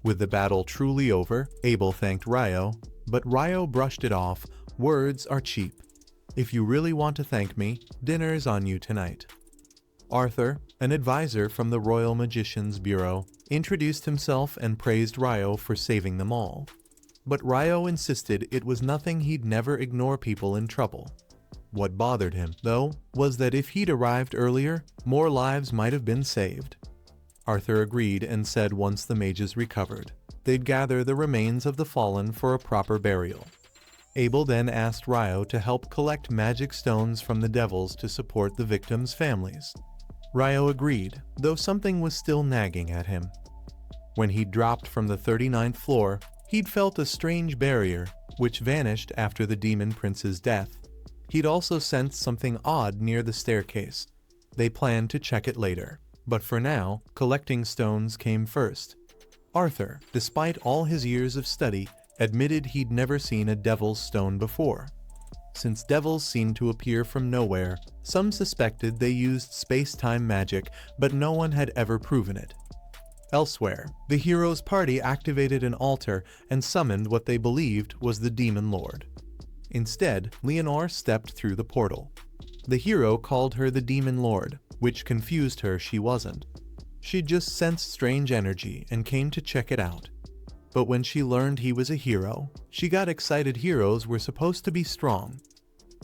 With the battle truly over, Abel thanked Ryo, but Ryo brushed it off. Words are cheap. If you really want to thank me, dinner's on you tonight. Arthur, an advisor from the Royal Magicians Bureau, introduced himself and praised Ryo for saving them all. But Ryo insisted it was nothing, he'd never ignore people in trouble. What bothered him, though, was that if he'd arrived earlier, more lives might have been saved. Arthur agreed and said once the mages recovered, they'd gather the remains of the fallen for a proper burial. Abel then asked Ryo to help collect magic stones from the devils to support the victims' families. Ryo agreed, though something was still nagging at him. When he'd dropped from the 39th floor, he'd felt a strange barrier, which vanished after the demon prince's death. He'd also sensed something odd near the staircase. They planned to check it later, but for now, collecting stones came first. Arthur, despite all his years of study, admitted he'd never seen a devil's stone before. Since devils seemed to appear from nowhere, some suspected they used space-time magic, but no one had ever proven it. Elsewhere, the hero's party activated an altar and summoned what they believed was the Demon Lord. Instead, Leonore stepped through the portal. The hero called her the Demon Lord, which confused her. She wasn't. She just sensed strange energy and came to check it out. But when she learned he was a hero, she got excited. Heroes were supposed to be strong.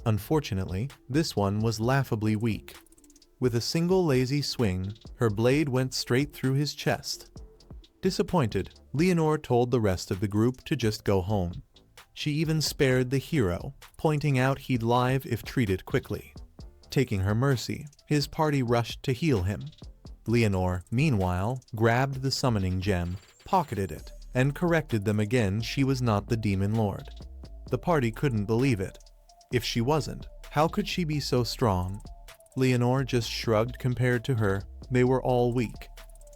Unfortunately, this one was laughably weak. With a single lazy swing, her blade went straight through his chest. Disappointed, Leonore told the rest of the group to just go home. She even spared the hero, pointing out he'd live if treated quickly. Taking her mercy, his party rushed to heal him. Leonore, meanwhile, grabbed the summoning gem, pocketed it, and corrected them again. She was not the Demon Lord. The party couldn't believe it. If she wasn't, how could she be so strong? Leonore just shrugged. Compared to her, they were all weak.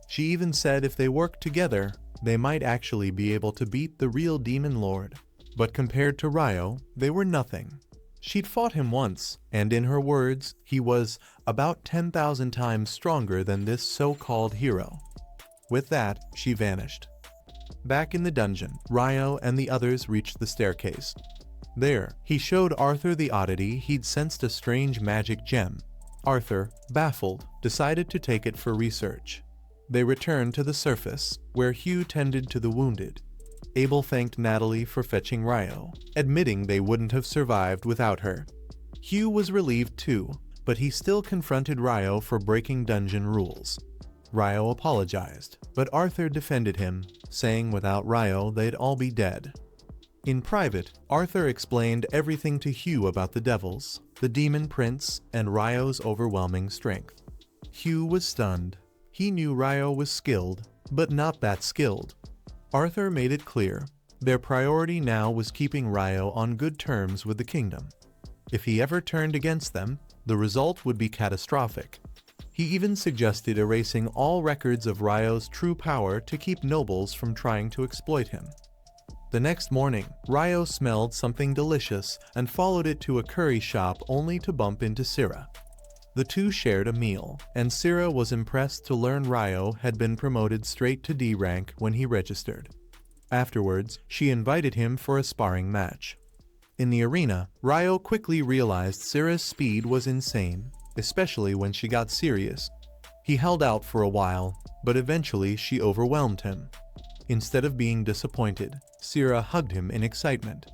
She even said if they worked together, they might actually be able to beat the real Demon Lord. But compared to Ryo, they were nothing. She'd fought him once, and in her words, he was about 10,000 times stronger than this so-called hero. With that, she vanished. Back in the dungeon, Ryo and the others reached the staircase. There, he showed Arthur the oddity. He'd sensed a strange magic gem. Arthur, baffled, decided to take it for research. They returned to the surface, where Hugh tended to the wounded. Abel thanked Natalie for fetching Ryo, admitting they wouldn't have survived without her. Hugh was relieved too, but he still confronted Ryo for breaking dungeon rules. Ryo apologized, but Arthur defended him, saying without Ryo they'd all be dead. In private, Arthur explained everything to Hugh about the devils, the demon prince, and Ryo's overwhelming strength. Hugh was stunned. He knew Ryo was skilled, but not that skilled. Arthur made it clear, their priority now was keeping Ryo on good terms with the kingdom. If he ever turned against them, the result would be catastrophic. He even suggested erasing all records of Ryo's true power to keep nobles from trying to exploit him. The next morning, Ryo smelled something delicious and followed it to a curry shop only to bump into Syrah. The two shared a meal, and Syrah was impressed to learn Ryo had been promoted straight to D rank when he registered. Afterwards, she invited him for a sparring match. In the arena, Ryo quickly realized Syrah's speed was insane, especially when she got serious. He held out for a while, but eventually she overwhelmed him. Instead of being disappointed, Syrah hugged him in excitement.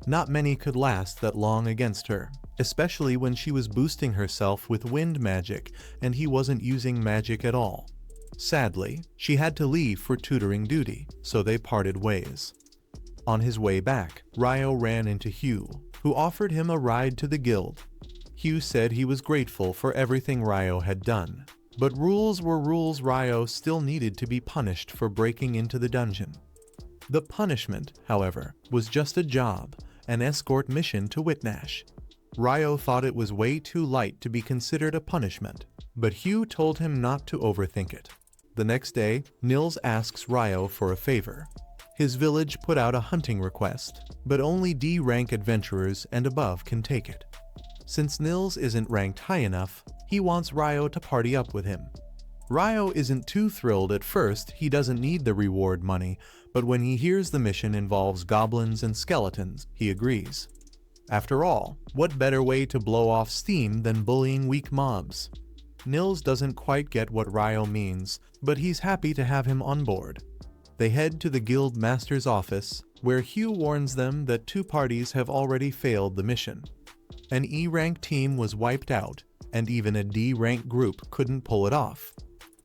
Not many could last that long against her, especially when she was boosting herself with wind magic and he wasn't using magic at all. Sadly, she had to leave for tutoring duty, so they parted ways. On his way back, Ryo ran into Hugh, who offered him a ride to the guild. Hugh said he was grateful for everything Ryo had done, but rules were rules. Ryo still needed to be punished for breaking into the dungeon. The punishment, however, was just a job, an escort mission to Whitnash. Ryo thought it was way too light to be considered a punishment, but Hugh told him not to overthink it. The next day, Nils asks Ryo for a favor. His village put out a hunting request, but only D-rank adventurers and above can take it. Since Nils isn't ranked high enough, he wants Ryo to party up with him. Ryo isn't too thrilled at first. He doesn't need the reward money, but when he hears the mission involves goblins and skeletons, he agrees. After all, what better way to blow off steam than bullying weak mobs? Nils doesn't quite get what Ryo means, but he's happy to have him on board. They head to the guild master's office, where Hugh warns them that two parties have already failed the mission. An E-rank team was wiped out, and even a D-rank group couldn't pull it off.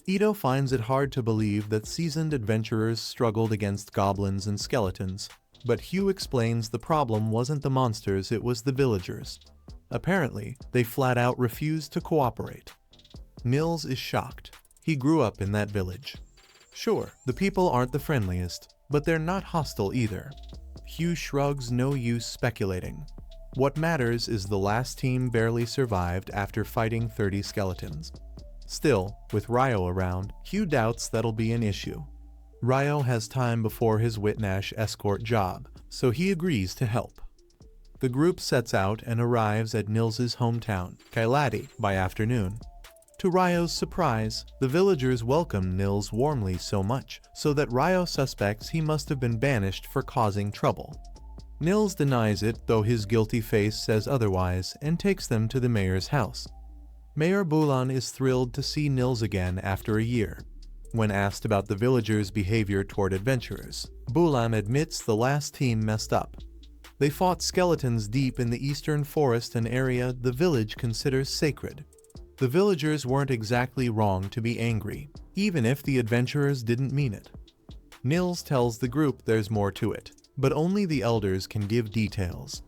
Ito finds it hard to believe that seasoned adventurers struggled against goblins and skeletons, but Hugh explains the problem wasn't the monsters, it was the villagers. Apparently, they flat out refused to cooperate. Nils is shocked. He grew up in that village. Sure, the people aren't the friendliest, but they're not hostile either. Hugh shrugs, no use speculating. What matters is the last team barely survived after fighting 30 skeletons. Still, with Ryo around, Hugh doubts that'll be an issue. Ryo has time before his Whitnash escort job, so he agrees to help. The group sets out and arrives at Nils's hometown, Kailati, by afternoon. To Ryo's surprise, the villagers welcome Nils warmly so much so that Ryo suspects he must have been banished for causing trouble. Nils denies it, though his guilty face says otherwise, and takes them to the mayor's house. Mayor Bulan is thrilled to see Nils again after a year. When asked about the villagers' behavior toward adventurers, Bulan admits the last team messed up. They fought skeletons deep in the eastern forest, an area the village considers sacred. The villagers weren't exactly wrong to be angry, even if the adventurers didn't mean it. Nils tells the group there's more to it, but only the elders can give details.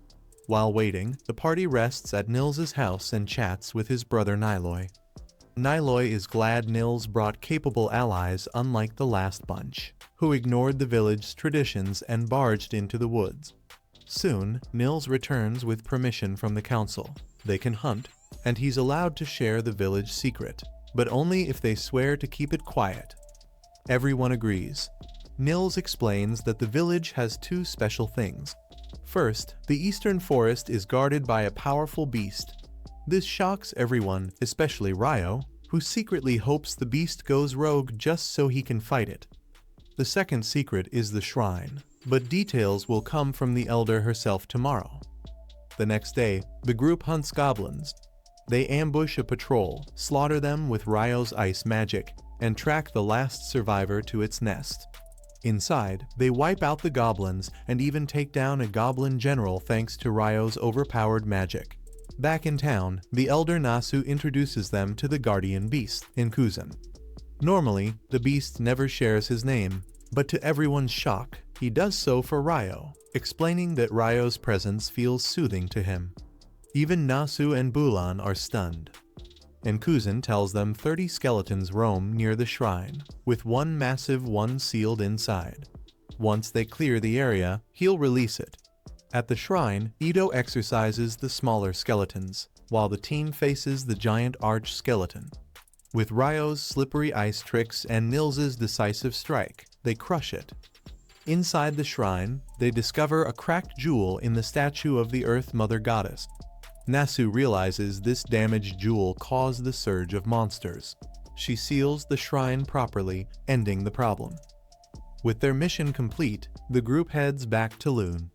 While waiting, the party rests at Nils's house and chats with his brother Niloy. Niloy is glad Nils brought capable allies, unlike the last bunch, who ignored the village's traditions and barged into the woods. Soon, Nils returns with permission from the council. They can hunt, and he's allowed to share the village secret, but only if they swear to keep it quiet. Everyone agrees. Nils explains that the village has two special things. First, the eastern forest is guarded by a powerful beast. This shocks everyone, especially Ryo, who secretly hopes the beast goes rogue just so he can fight it. The second secret is the shrine, but details will come from the elder herself tomorrow. The next day, the group hunts goblins. They ambush a patrol, slaughter them with Ryo's ice magic, and track the last survivor to its nest. Inside, they wipe out the goblins and even take down a goblin general thanks to Ryo's overpowered magic. Back in town, the elder Nasu introduces them to the guardian beast, Inkuzan. Normally, the beast never shares his name, but to everyone's shock, he does so for Ryo, explaining that Ryo's presence feels soothing to him. Even Nasu and Bulan are stunned. Inkuzan tells them 30 skeletons roam near the shrine, with one massive one sealed inside. Once they clear the area, he'll release it. At the shrine, Ito exorcises the smaller skeletons, while the team faces the giant arch skeleton. With Ryo's slippery ice tricks and Nils's decisive strike, they crush it. Inside the shrine, they discover a cracked jewel in the statue of the Earth Mother Goddess. Nasu realizes this damaged jewel caused the surge of monsters. She seals the shrine properly, ending the problem. With their mission complete, the group heads back to Lune.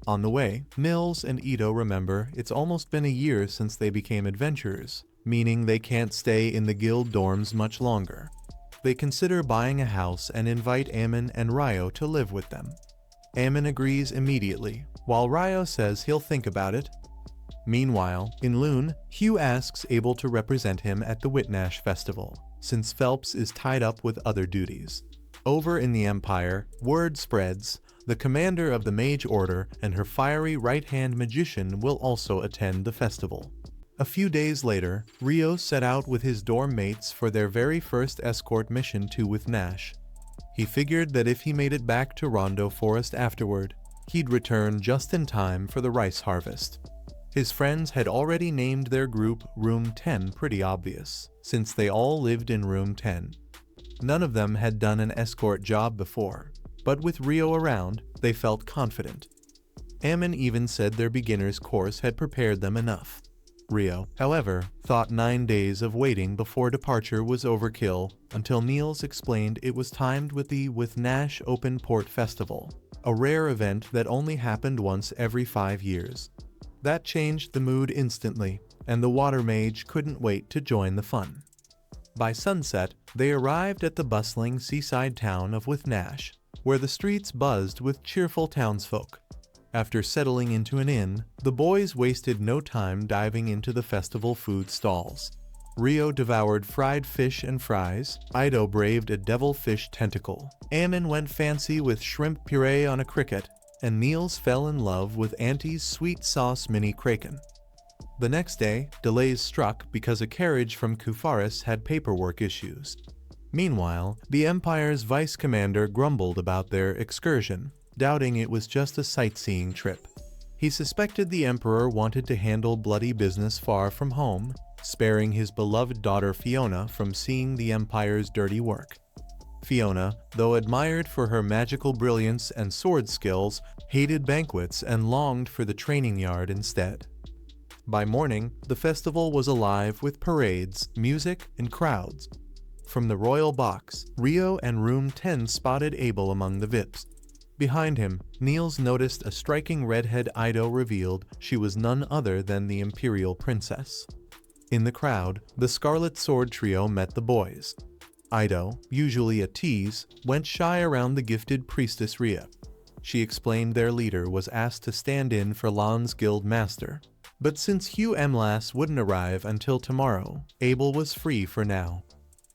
On the way, Nils and Ito remember it's almost been a year since they became adventurers, meaning they can't stay in the guild dorms much longer. They consider buying a house and invite Ammon and Ryo to live with them. Ammon agrees immediately, while Ryo says he'll think about it. Meanwhile, in Lune, Hugh asks Abel to represent him at the Whitnash Festival, since Phelps is tied up with other duties. Over in the Empire, word spreads, the commander of the Mage Order and her fiery right-hand magician will also attend the festival. A few days later, Rio set out with his dorm mates for their very first escort mission to Whitnash. He figured that if he made it back to Rondo Forest afterward, he'd return just in time for the rice harvest. His friends had already named their group Room 10, pretty obvious, since they all lived in Room 10. None of them had done an escort job before, but with Rio around, they felt confident. Ammon even said their beginner's course had prepared them enough. Rio, however, thought 9 days of waiting before departure was overkill until Niels explained it was timed with the With Nash Open Port Festival, a rare event that only happened once every 5 years. That changed the mood instantly, and the water mage couldn't wait to join the fun. By sunset, they arrived at the bustling seaside town of With Nash, where the streets buzzed with cheerful townsfolk. After settling into an inn, the boys wasted no time diving into the festival food stalls. Rio devoured fried fish and fries, Ido braved a devilfish tentacle, Ammon went fancy with shrimp puree on a cricket, and Niels fell in love with Auntie's sweet sauce mini kraken. The next day, delays struck because a carriage from Kufaris had paperwork issues. Meanwhile, the Empire's vice commander grumbled about their excursion, doubting it was just a sightseeing trip. He suspected the Emperor wanted to handle bloody business far from home, sparing his beloved daughter Fiona from seeing the Empire's dirty work. Fiona, though admired for her magical brilliance and sword skills, hated banquets and longed for the training yard instead. By morning, the festival was alive with parades, music, and crowds. From the royal box, Rio and Room 10 spotted Abel among the VIPs. Behind him, Niels noticed a striking redhead Ido revealed she was none other than the Imperial Princess. In the crowd, the Scarlet Sword trio met the boys. Ido, usually a tease, went shy around the gifted priestess Rhea. She explained their leader was asked to stand in for Lan's guild master. But since Hugh Emlas wouldn't arrive until tomorrow, Abel was free for now.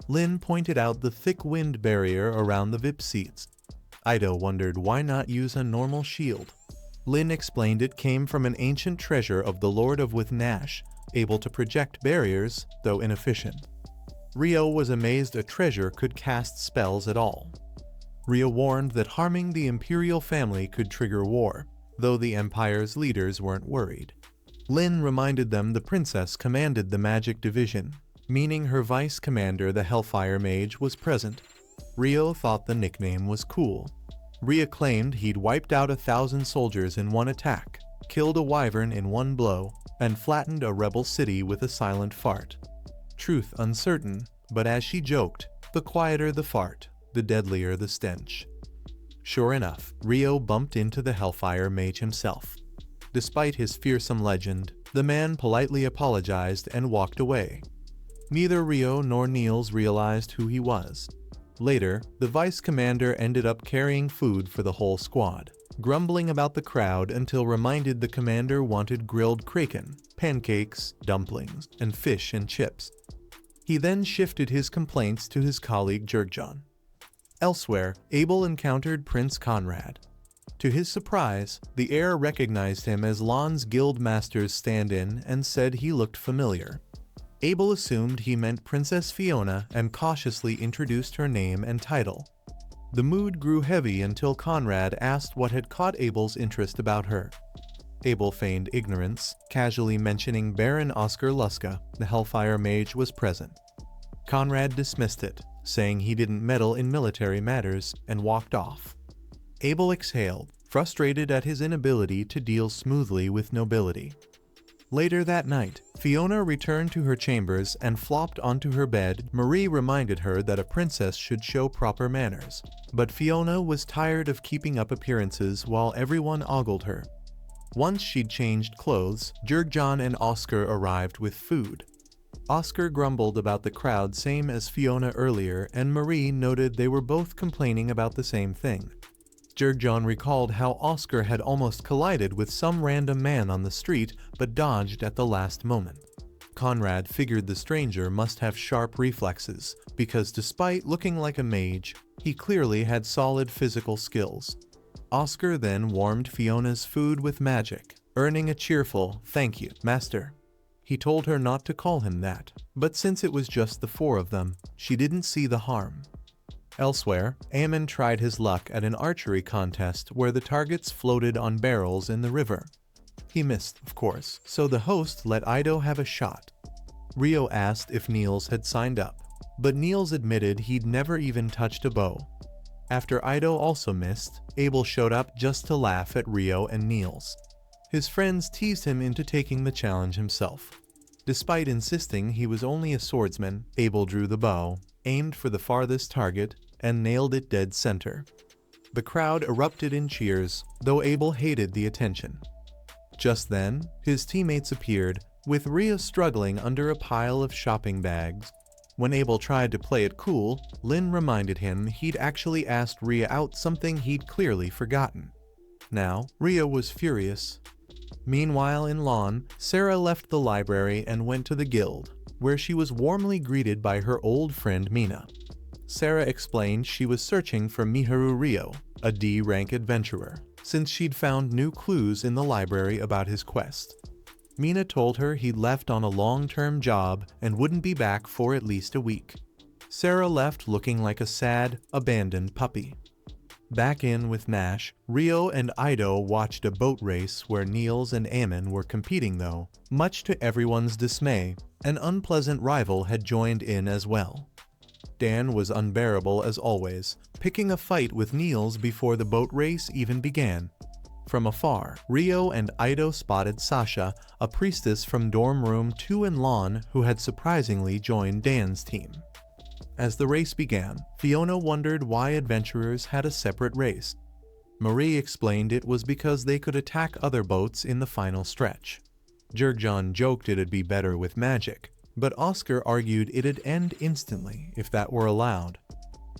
Lin pointed out the thick wind barrier around the VIP seats. Ido wondered why not use a normal shield. Lin explained it came from an ancient treasure of the Lord of With Nash, able to project barriers, though inefficient. Rio was amazed a treasure could cast spells at all. Rio warned that harming the Imperial family could trigger war, though the Empire's leaders weren't worried. Lin reminded them the princess commanded the magic division, meaning her vice commander, the Hellfire Mage, was present. Rio thought the nickname was cool. Rhea claimed he'd wiped out 1,000 soldiers in one attack, killed a wyvern in one blow, and flattened a rebel city with a silent fart. Truth uncertain, but as she joked, the quieter the fart, the deadlier the stench. Sure enough, Rio bumped into the Hellfire Mage himself. Despite his fearsome legend, the man politely apologized and walked away. Neither Rio nor Niels realized who he was. Later, the vice commander ended up carrying food for the whole squad, grumbling about the crowd until reminded the commander wanted grilled kraken, pancakes, dumplings, and fish and chips. He then shifted his complaints to his colleague Jurgjon. Elsewhere, Abel encountered Prince Conrad. To his surprise, the heir recognized him as Lan's guild master's stand-in and said he looked familiar. Abel assumed he meant Princess Fiona and cautiously introduced her name and title. The mood grew heavy until Conrad asked what had caught Abel's interest about her. Abel feigned ignorance, casually mentioning Baron Oscar Luska, the Hellfire Mage, was present. Conrad dismissed it, saying he didn't meddle in military matters, and walked off. Abel exhaled, frustrated at his inability to deal smoothly with nobility. Later that night, Fiona returned to her chambers and flopped onto her bed. Marie reminded her that a princess should show proper manners, but Fiona was tired of keeping up appearances while everyone ogled her. Once she'd changed clothes, Jurgjon and Oscar arrived with food. Oscar grumbled about the crowd same as Fiona earlier, and Marie noted they were both complaining about the same thing. Jurgjon recalled how Oscar had almost collided with some random man on the street but dodged at the last moment. Conrad figured the stranger must have sharp reflexes, because despite looking like a mage, he clearly had solid physical skills. Oscar then warmed Fiona's food with magic, earning a cheerful "Thank you, master." He told her not to call him that, but since it was just the four of them, she didn't see the harm. Elsewhere, Ammon tried his luck at an archery contest where the targets floated on barrels in the river. He missed, of course, so the host let Ido have a shot. Rio asked if Niels had signed up, but Niels admitted he'd never even touched a bow. After Ido also missed, Abel showed up just to laugh at Rio and Niels. His friends teased him into taking the challenge himself. Despite insisting he was only a swordsman, Abel drew the bow, aimed for the farthest target, and nailed it dead center. The crowd erupted in cheers, though Abel hated the attention. Just then, his teammates appeared, with Rio struggling under a pile of shopping bags. When Abel tried to play it cool, Lin reminded him he'd actually asked Rio out something he'd clearly forgotten. Now, Rio was furious. Meanwhile in Lon, Sarah left the library and went to the guild, where she was warmly greeted by her old friend Mina. Sarah explained she was searching for Miharu Rio, a D-rank adventurer, since she'd found new clues in the library about his quest. Mina told her he'd left on a long-term job and wouldn't be back for at least a week. Sarah left looking like a sad, abandoned puppy. Back in with Nash, Rio and Ido watched a boat race where Niels and Aemon were competing though. Much to everyone's dismay, an unpleasant rival had joined in as well. Dan was unbearable as always, picking a fight with Niels before the boat race even began. From afar, Rio and Ido spotted Sasha, a priestess from dorm room 2 in Lon who had surprisingly joined Dan's team. As the race began, Fiona wondered why adventurers had a separate race. Marie explained it was because they could attack other boats in the final stretch. Jurgjon joked it'd be better with magic, but Oscar argued it'd end instantly if that were allowed.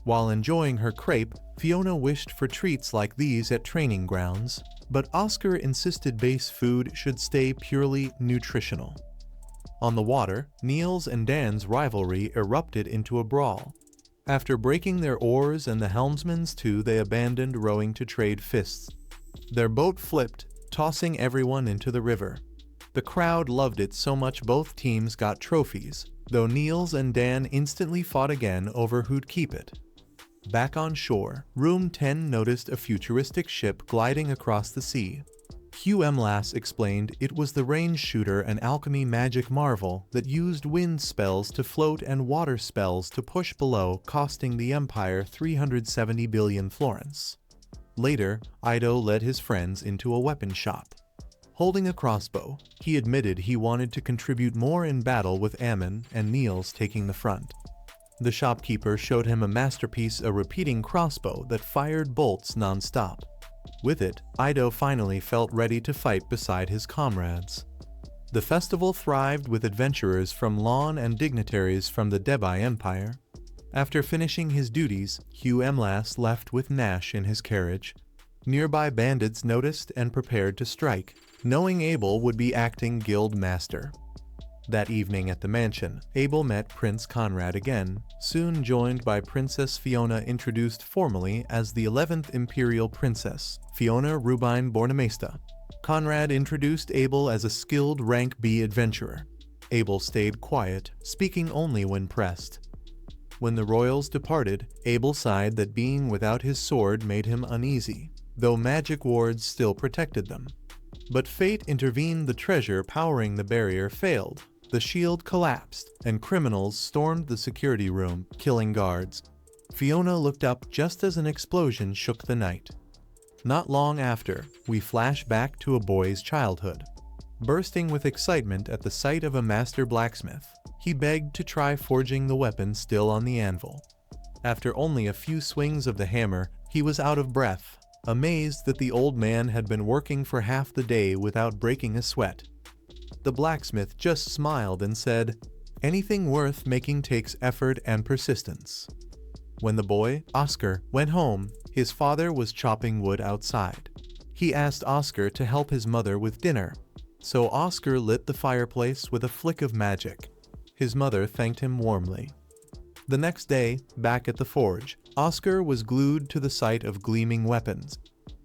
While enjoying her crepe, Fiona wished for treats like these at training grounds, but Oscar insisted base food should stay purely nutritional. On the water, Niels and Dan's rivalry erupted into a brawl. After breaking their oars and the helmsman's too, they abandoned rowing to trade fists. Their boat flipped, tossing everyone into the river. The crowd loved it so much both teams got trophies, though Niels and Dan instantly fought again over who'd keep it. Back on shore, Room 10 noticed a futuristic ship gliding across the sea. Hugh Emlass explained it was the range shooter and alchemy magic marvel that used wind spells to float and water spells to push below, costing the Empire 370 billion florins. Later, Ido led his friends into a weapon shop. Holding a crossbow, he admitted he wanted to contribute more in battle with Aemon and Niels taking the front. The shopkeeper showed him a masterpiece, a repeating crossbow that fired bolts non-stop. With it, Ido finally felt ready to fight beside his comrades. The festival thrived with adventurers from Lon and dignitaries from the Debai Empire. After finishing his duties, Hugh Emlass left with Nash in his carriage. Nearby bandits noticed and prepared to strike, knowing Abel would be acting guild master. That evening at the mansion, Abel met Prince Conrad again, soon joined by Princess Fiona, introduced formally as the 11th Imperial Princess, Fiona Rubine Bornemesta. Conrad introduced Abel as a skilled rank B adventurer. Abel stayed quiet, speaking only when pressed. When the royals departed, Abel sighed that being without his sword made him uneasy, though magic wards still protected them. But fate intervened. The treasure powering the barrier failed. The shield collapsed, and criminals stormed the security room, killing guards. Fiona looked up just as an explosion shook the night. Not long after, we flash back to a boy's childhood. Bursting with excitement at the sight of a master blacksmith, he begged to try forging the weapon still on the anvil. After only a few swings of the hammer, he was out of breath, amazed that the old man had been working for half the day without breaking a sweat. The blacksmith just smiled and said, "Anything worth making takes effort and persistence." When the boy, Oscar, went home, his father was chopping wood outside. He asked Oscar to help his mother with dinner, so Oscar lit the fireplace with a flick of magic. His mother thanked him warmly. The next day, back at the forge, Oscar was glued to the sight of gleaming weapons.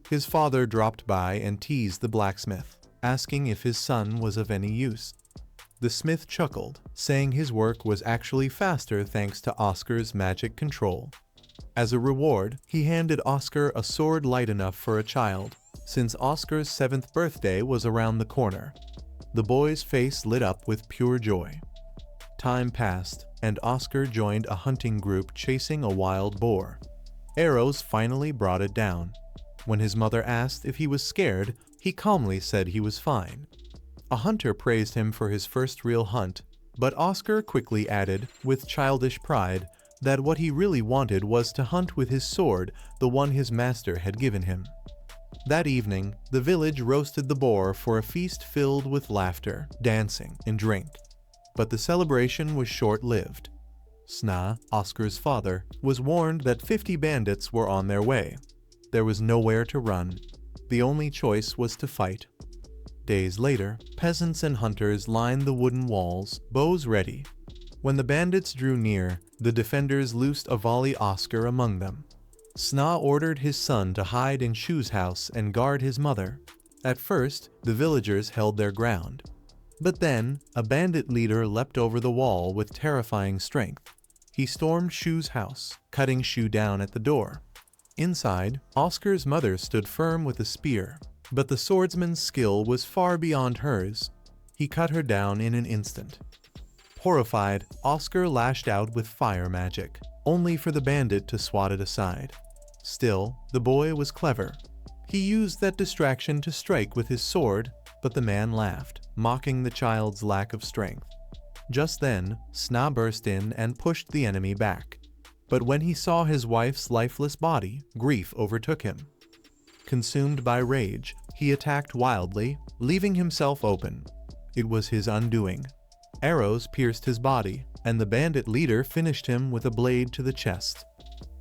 His father dropped by and teased the blacksmith, asking if his son was of any use. The smith chuckled, saying his work was actually faster thanks to Oscar's magic control. As a reward, he handed Oscar a sword light enough for a child, since Oscar's 7th birthday was around the corner. The boy's face lit up with pure joy. Time passed, and Oscar joined a hunting group chasing a wild boar. Arrows finally brought it down. When his mother asked if he was scared, he calmly said he was fine. A hunter praised him for his first real hunt, but Oscar quickly added, with childish pride, that what he really wanted was to hunt with his sword, the one his master had given him. That evening, the village roasted the boar for a feast filled with laughter, dancing, and drink. But the celebration was short-lived. Sna, Oscar's father, was warned that 50 bandits were on their way. There was nowhere to run. The only choice was to fight. Days later, peasants and hunters lined the wooden walls, bows ready. When the bandits drew near, the defenders loosed a volley Oscar among them. Sna ordered his son to hide in Shu's house and guard his mother. At first, the villagers held their ground. But then, a bandit leader leapt over the wall with terrifying strength. He stormed Shu's house, cutting Shu down at the door. Inside, Oscar's mother stood firm with a spear, but the swordsman's skill was far beyond hers. He cut her down in an instant. Horrified, Oscar lashed out with fire magic, only for the bandit to swat it aside. Still, the boy was clever. He used that distraction to strike with his sword, but the man laughed, mocking the child's lack of strength. Just then, Sna burst in and pushed the enemy back. But when he saw his wife's lifeless body, grief overtook him. Consumed by rage, he attacked wildly, leaving himself open. It was his undoing. Arrows pierced his body, and the bandit leader finished him with a blade to the chest.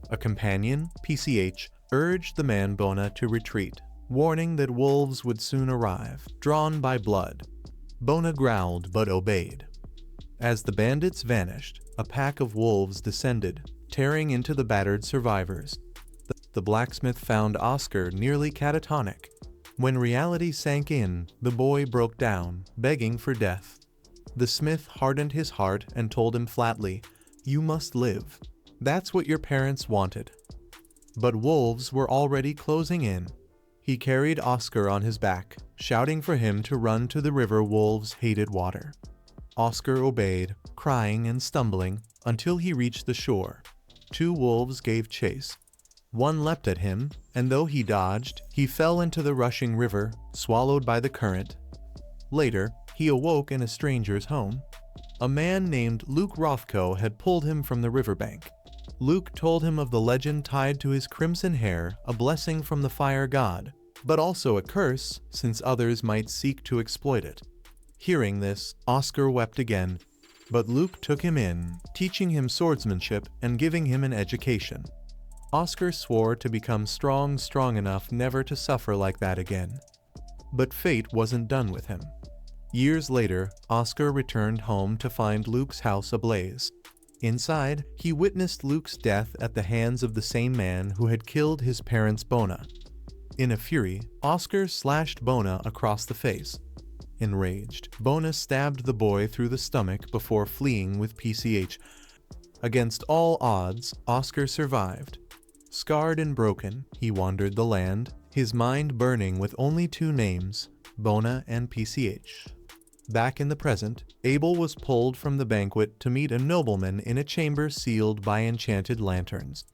A companion, PCH, urged the man Bona to retreat, warning that wolves would soon arrive, drawn by blood. Bona growled but obeyed. As the bandits vanished, a pack of wolves descended, tearing into the battered survivors. The blacksmith found Oscar nearly catatonic. When reality sank in, the boy broke down, begging for death. The smith hardened his heart and told him flatly, "You must live. That's what your parents wanted." But wolves were already closing in. He carried Oscar on his back, shouting for him to run to the river wolves hated water. Oscar obeyed, crying and stumbling, until he reached the shore. 2 wolves gave chase. One leapt at him, and though he dodged, he fell into the rushing river, swallowed by the current. Later, he awoke in a stranger's home. A man named Luke Rothko had pulled him from the riverbank. Luke told him of the legend tied to his crimson hair, a blessing from the fire god, but also a curse, since others might seek to exploit it. Hearing this, Oscar wept again, but Luke took him in, teaching him swordsmanship and giving him an education. Oscar swore to become strong enough never to suffer like that again. But fate wasn't done with him. Years later, Oscar returned home to find Luke's house ablaze. Inside, he witnessed Luke's death at the hands of the same man who had killed his parents Bona. In a fury, Oscar slashed Bona across the face. Enraged, Bona stabbed the boy through the stomach before fleeing with PCH. Against all odds, Oscar survived. Scarred and broken, he wandered the land, his mind burning with only 2 names, Bona and PCH. Back in the present, Abel was pulled from the banquet to meet a nobleman in a chamber sealed by enchanted lanterns.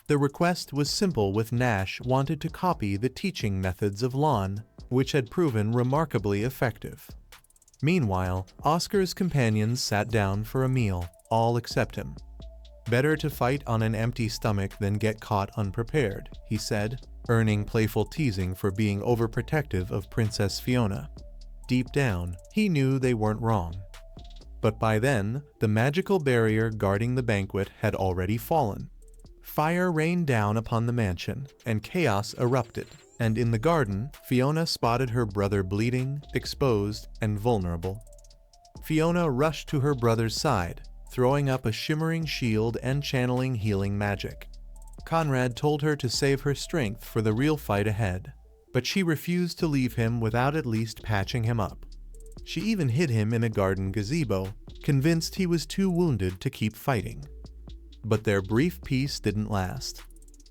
The request was simple, with Nash wanted to copy the teaching methods of Lon, which had proven remarkably effective. Meanwhile, Oscar's companions sat down for a meal, all except him. "Better to fight on an empty stomach than get caught unprepared," he said, earning playful teasing for being overprotective of Princess Fiona. Deep down, he knew they weren't wrong. But by then, the magical barrier guarding the banquet had already fallen. Fire rained down upon the mansion, and chaos erupted, and in the garden, Fiona spotted her brother bleeding, exposed, and vulnerable. Fiona rushed to her brother's side, throwing up a shimmering shield and channeling healing magic. Conrad told her to save her strength for the real fight ahead, but she refused to leave him without at least patching him up. She even hid him in a garden gazebo, convinced he was too wounded to keep fighting. But their brief peace didn't last.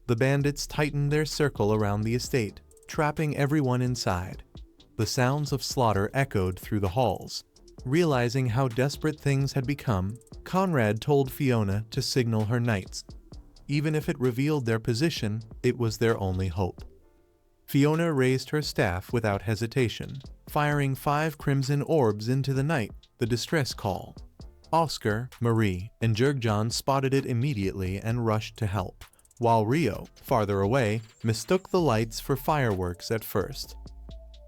The bandits tightened their circle around the estate, trapping everyone inside. The sounds of slaughter echoed through the halls. Realizing how desperate things had become, Conrad told Fiona to signal her knights. Even if it revealed their position, it was their only hope. Fiona raised her staff without hesitation, firing 5 crimson orbs into the night, the distress call. Oscar, Marie, and Jurgjon spotted it immediately and rushed to help, while Rio, farther away, mistook the lights for fireworks at first.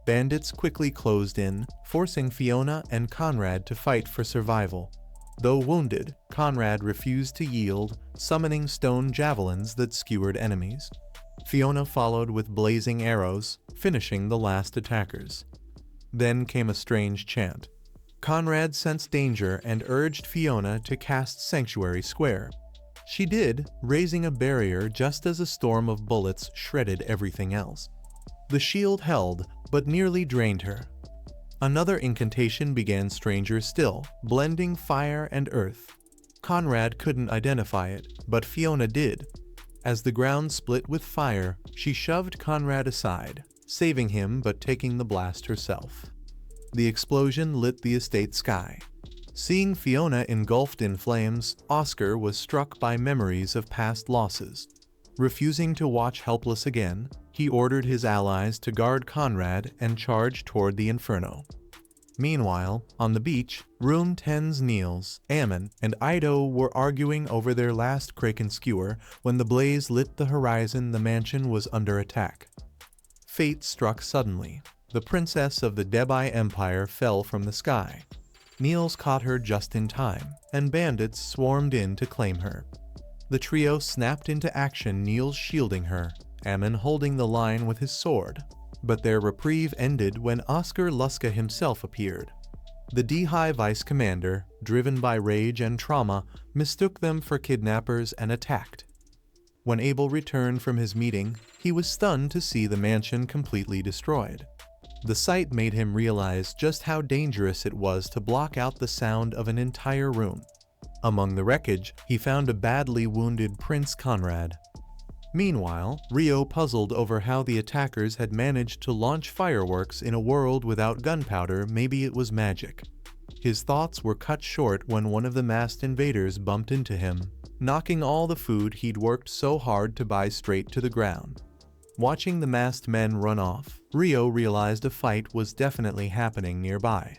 Bandits quickly closed in, forcing Fiona and Conrad to fight for survival. Though wounded, Conrad refused to yield, summoning stone javelins that skewered enemies. Fiona followed with blazing arrows, finishing the last attackers. Then came a strange chant. Conrad sensed danger and urged Fiona to cast Sanctuary Square. She did, raising a barrier just as a storm of bullets shredded everything else. The shield held, but nearly drained her. Another incantation began stranger still, blending fire and earth. Conrad couldn't identify it, but Fiona did. As the ground split with fire, she shoved Conrad aside, saving him but taking the blast herself. The explosion lit the estate sky. Seeing Fiona engulfed in flames, Oscar was struck by memories of past losses. Refusing to watch helpless again, he ordered his allies to guard Conrad and charge toward the inferno. Meanwhile, on the beach, Room 10's Niels, Ammon, and Ido were arguing over their last kraken skewer when the blaze lit the horizon. The mansion was under attack. Fate struck suddenly. The princess of the Debai Empire fell from the sky. Niels caught her just in time, and bandits swarmed in to claim her. The trio snapped into action, Niels shielding her, Ammon holding the line with his sword. But their reprieve ended when Oscar Luska himself appeared. The D-High vice commander, driven by rage and trauma, mistook them for kidnappers and attacked. When Abel returned from his meeting, he was stunned to see the mansion completely destroyed. The sight made him realize just how dangerous it was to block out the sound of an entire room. Among the wreckage, he found a badly wounded Prince Conrad. Meanwhile, Rio puzzled over how the attackers had managed to launch fireworks in a world without gunpowder. Maybe it was magic. His thoughts were cut short when one of the masked invaders bumped into him, knocking all the food he'd worked so hard to buy straight to the ground. Watching the masked men run off, Rio realized a fight was definitely happening nearby.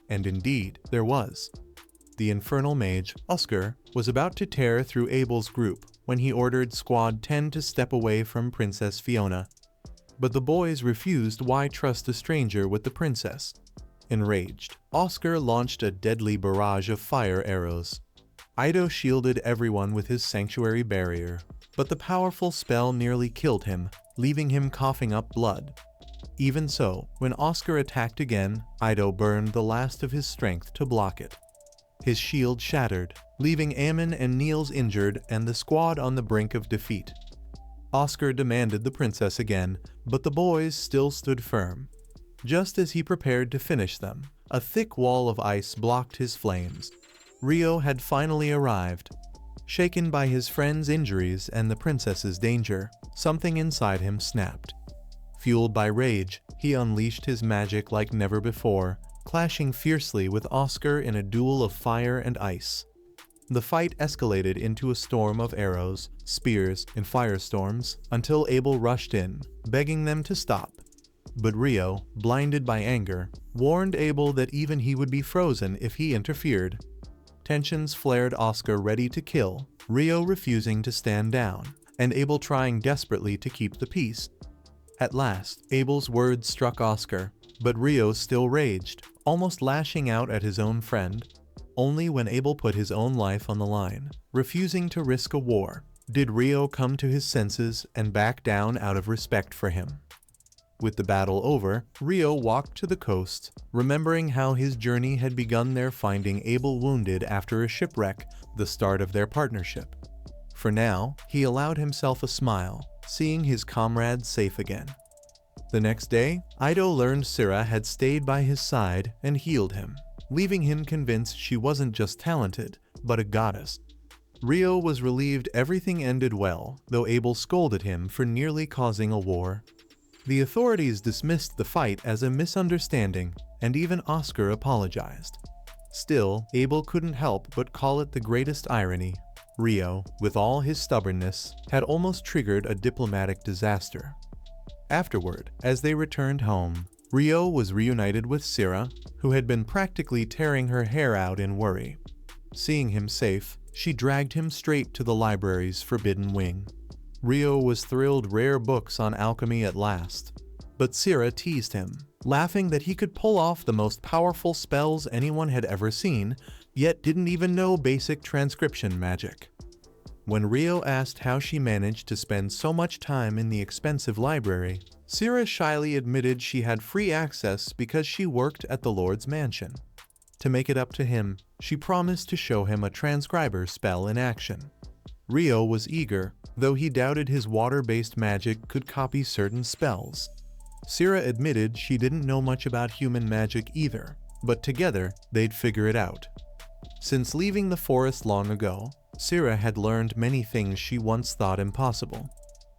And indeed, there was. The infernal mage, Oscar, was about to tear through Abel's group when he ordered Squad 10 to step away from Princess Fiona. But the boys refused. Why trust a stranger with the princess? Enraged, Oscar launched a deadly barrage of fire arrows. Ido shielded everyone with his sanctuary barrier, but the powerful spell nearly killed him, leaving him coughing up blood. Even so, when Oscar attacked again, Ido burned the last of his strength to block it. His shield shattered, leaving Ammon and Niels injured and the squad on the brink of defeat. Oscar demanded the princess again, but the boys still stood firm. Just as he prepared to finish them, a thick wall of ice blocked his flames. Rio had finally arrived. Shaken by his friend's injuries and the princess's danger, something inside him snapped. Fueled by rage, he unleashed his magic like never before, clashing fiercely with Oscar in a duel of fire and ice. The fight escalated into a storm of arrows, spears, and firestorms until Abel rushed in, begging them to stop. But Rio, blinded by anger, warned Abel that even he would be frozen if he interfered. Tensions flared, Oscar ready to kill, Rio refusing to stand down, and Abel trying desperately to keep the peace. At last, Abel's words struck Oscar, but Rio still raged, almost lashing out at his own friend. Only when Abel put his own life on the line, refusing to risk a war, did Rio come to his senses and back down out of respect for him. With the battle over, Rio walked to the coast, remembering how his journey had begun there, finding Abel wounded after a shipwreck, the start of their partnership. For now, he allowed himself a smile, seeing his comrades safe again. The next day, Ido learned Syrah had stayed by his side and healed him, leaving him convinced she wasn't just talented, but a goddess. Rio was relieved everything ended well, though Abel scolded him for nearly causing a war. The authorities dismissed the fight as a misunderstanding, and even Oscar apologized. Still, Abel couldn't help but call it the greatest irony. Rio, with all his stubbornness, had almost triggered a diplomatic disaster. Afterward, as they returned home, Rio was reunited with Syrah, who had been practically tearing her hair out in worry. Seeing him safe, she dragged him straight to the library's forbidden wing. Rio was thrilled, rare books on alchemy at last. But Syrah teased him, laughing that he could pull off the most powerful spells anyone had ever seen, yet didn't even know basic transcription magic. When Rio asked how she managed to spend so much time in the expensive library, Syrah shyly admitted she had free access because she worked at the Lord's mansion. To make it up to him, she promised to show him a transcriber spell in action. Rio was eager, though he doubted his water-based magic could copy certain spells. Syrah admitted she didn't know much about human magic either, but together they'd figure it out. Since leaving the forest long ago, Syrah had learned many things she once thought impossible.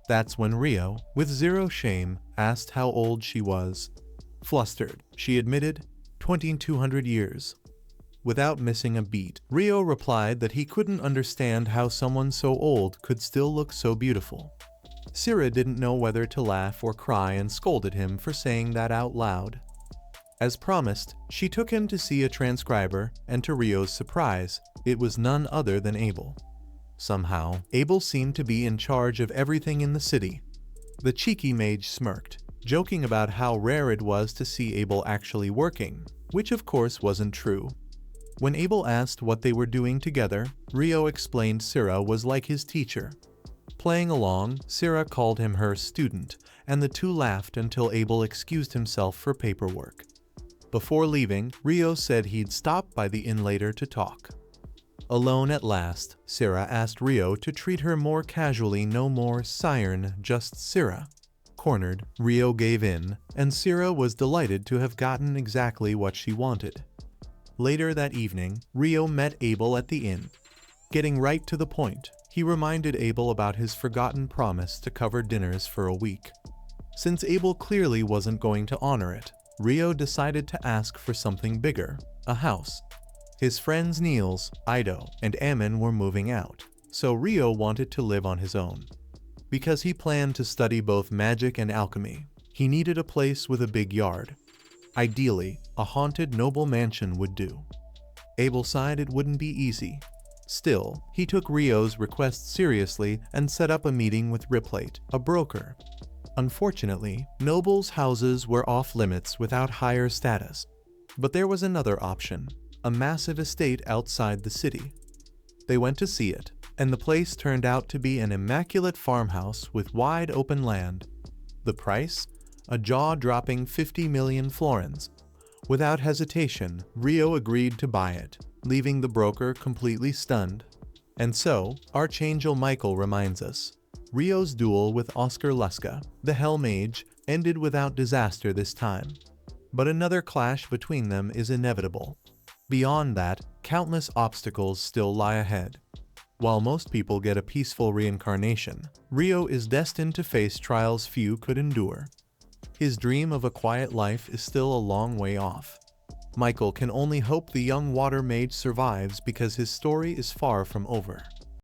That's when Rio, with zero shame, asked how old she was. Flustered, she admitted, 2,200 years. Without missing a beat, Rio replied that he couldn't understand how someone so old could still look so beautiful. Syrah didn't know whether to laugh or cry and scolded him for saying that out loud. As promised, she took him to see a transcriber, and to Rio's surprise, it was none other than Abel. Somehow, Abel seemed to be in charge of everything in the city. The cheeky mage smirked, joking about how rare it was to see Abel actually working, which of course wasn't true. When Abel asked what they were doing together, Rio explained Syrah was like his teacher. Playing along, Syrah called him her student, and the two laughed until Abel excused himself for paperwork. Before leaving, Rio said he'd stop by the inn later to talk. Alone at last, Syrah asked Rio to treat her more casually, no more Siren, just Syrah. Cornered, Rio gave in, and Syrah was delighted to have gotten exactly what she wanted. Later that evening, Rio met Abel at the inn. Getting right to the point, he reminded Abel about his forgotten promise to cover dinners for a week. Since Abel clearly wasn't going to honor it, Rio decided to ask for something bigger, a house. His friends Niels, Ido, and Ammon were moving out, so Rio wanted to live on his own. Because he planned to study both magic and alchemy, he needed a place with a big yard. Ideally, a haunted noble mansion would do. Abel sighed it wouldn't be easy. Still, he took Rio's request seriously and set up a meeting with Riplate, a broker. Unfortunately, nobles' houses were off-limits without higher status. But there was another option, a massive estate outside the city. They went to see it, and the place turned out to be an immaculate farmhouse with wide open land. The price? A jaw-dropping 50 million florins. Without hesitation, Rio agreed to buy it, leaving the broker completely stunned. And so, Archangel Michael reminds us, Rio's duel with Oscar Luska, the Hell Mage, ended without disaster this time. But another clash between them is inevitable. Beyond that, countless obstacles still lie ahead. While most people get a peaceful reincarnation, Rio is destined to face trials few could endure. His dream of a quiet life is still a long way off. Michael can only hope the young water mage survives because his story is far from over.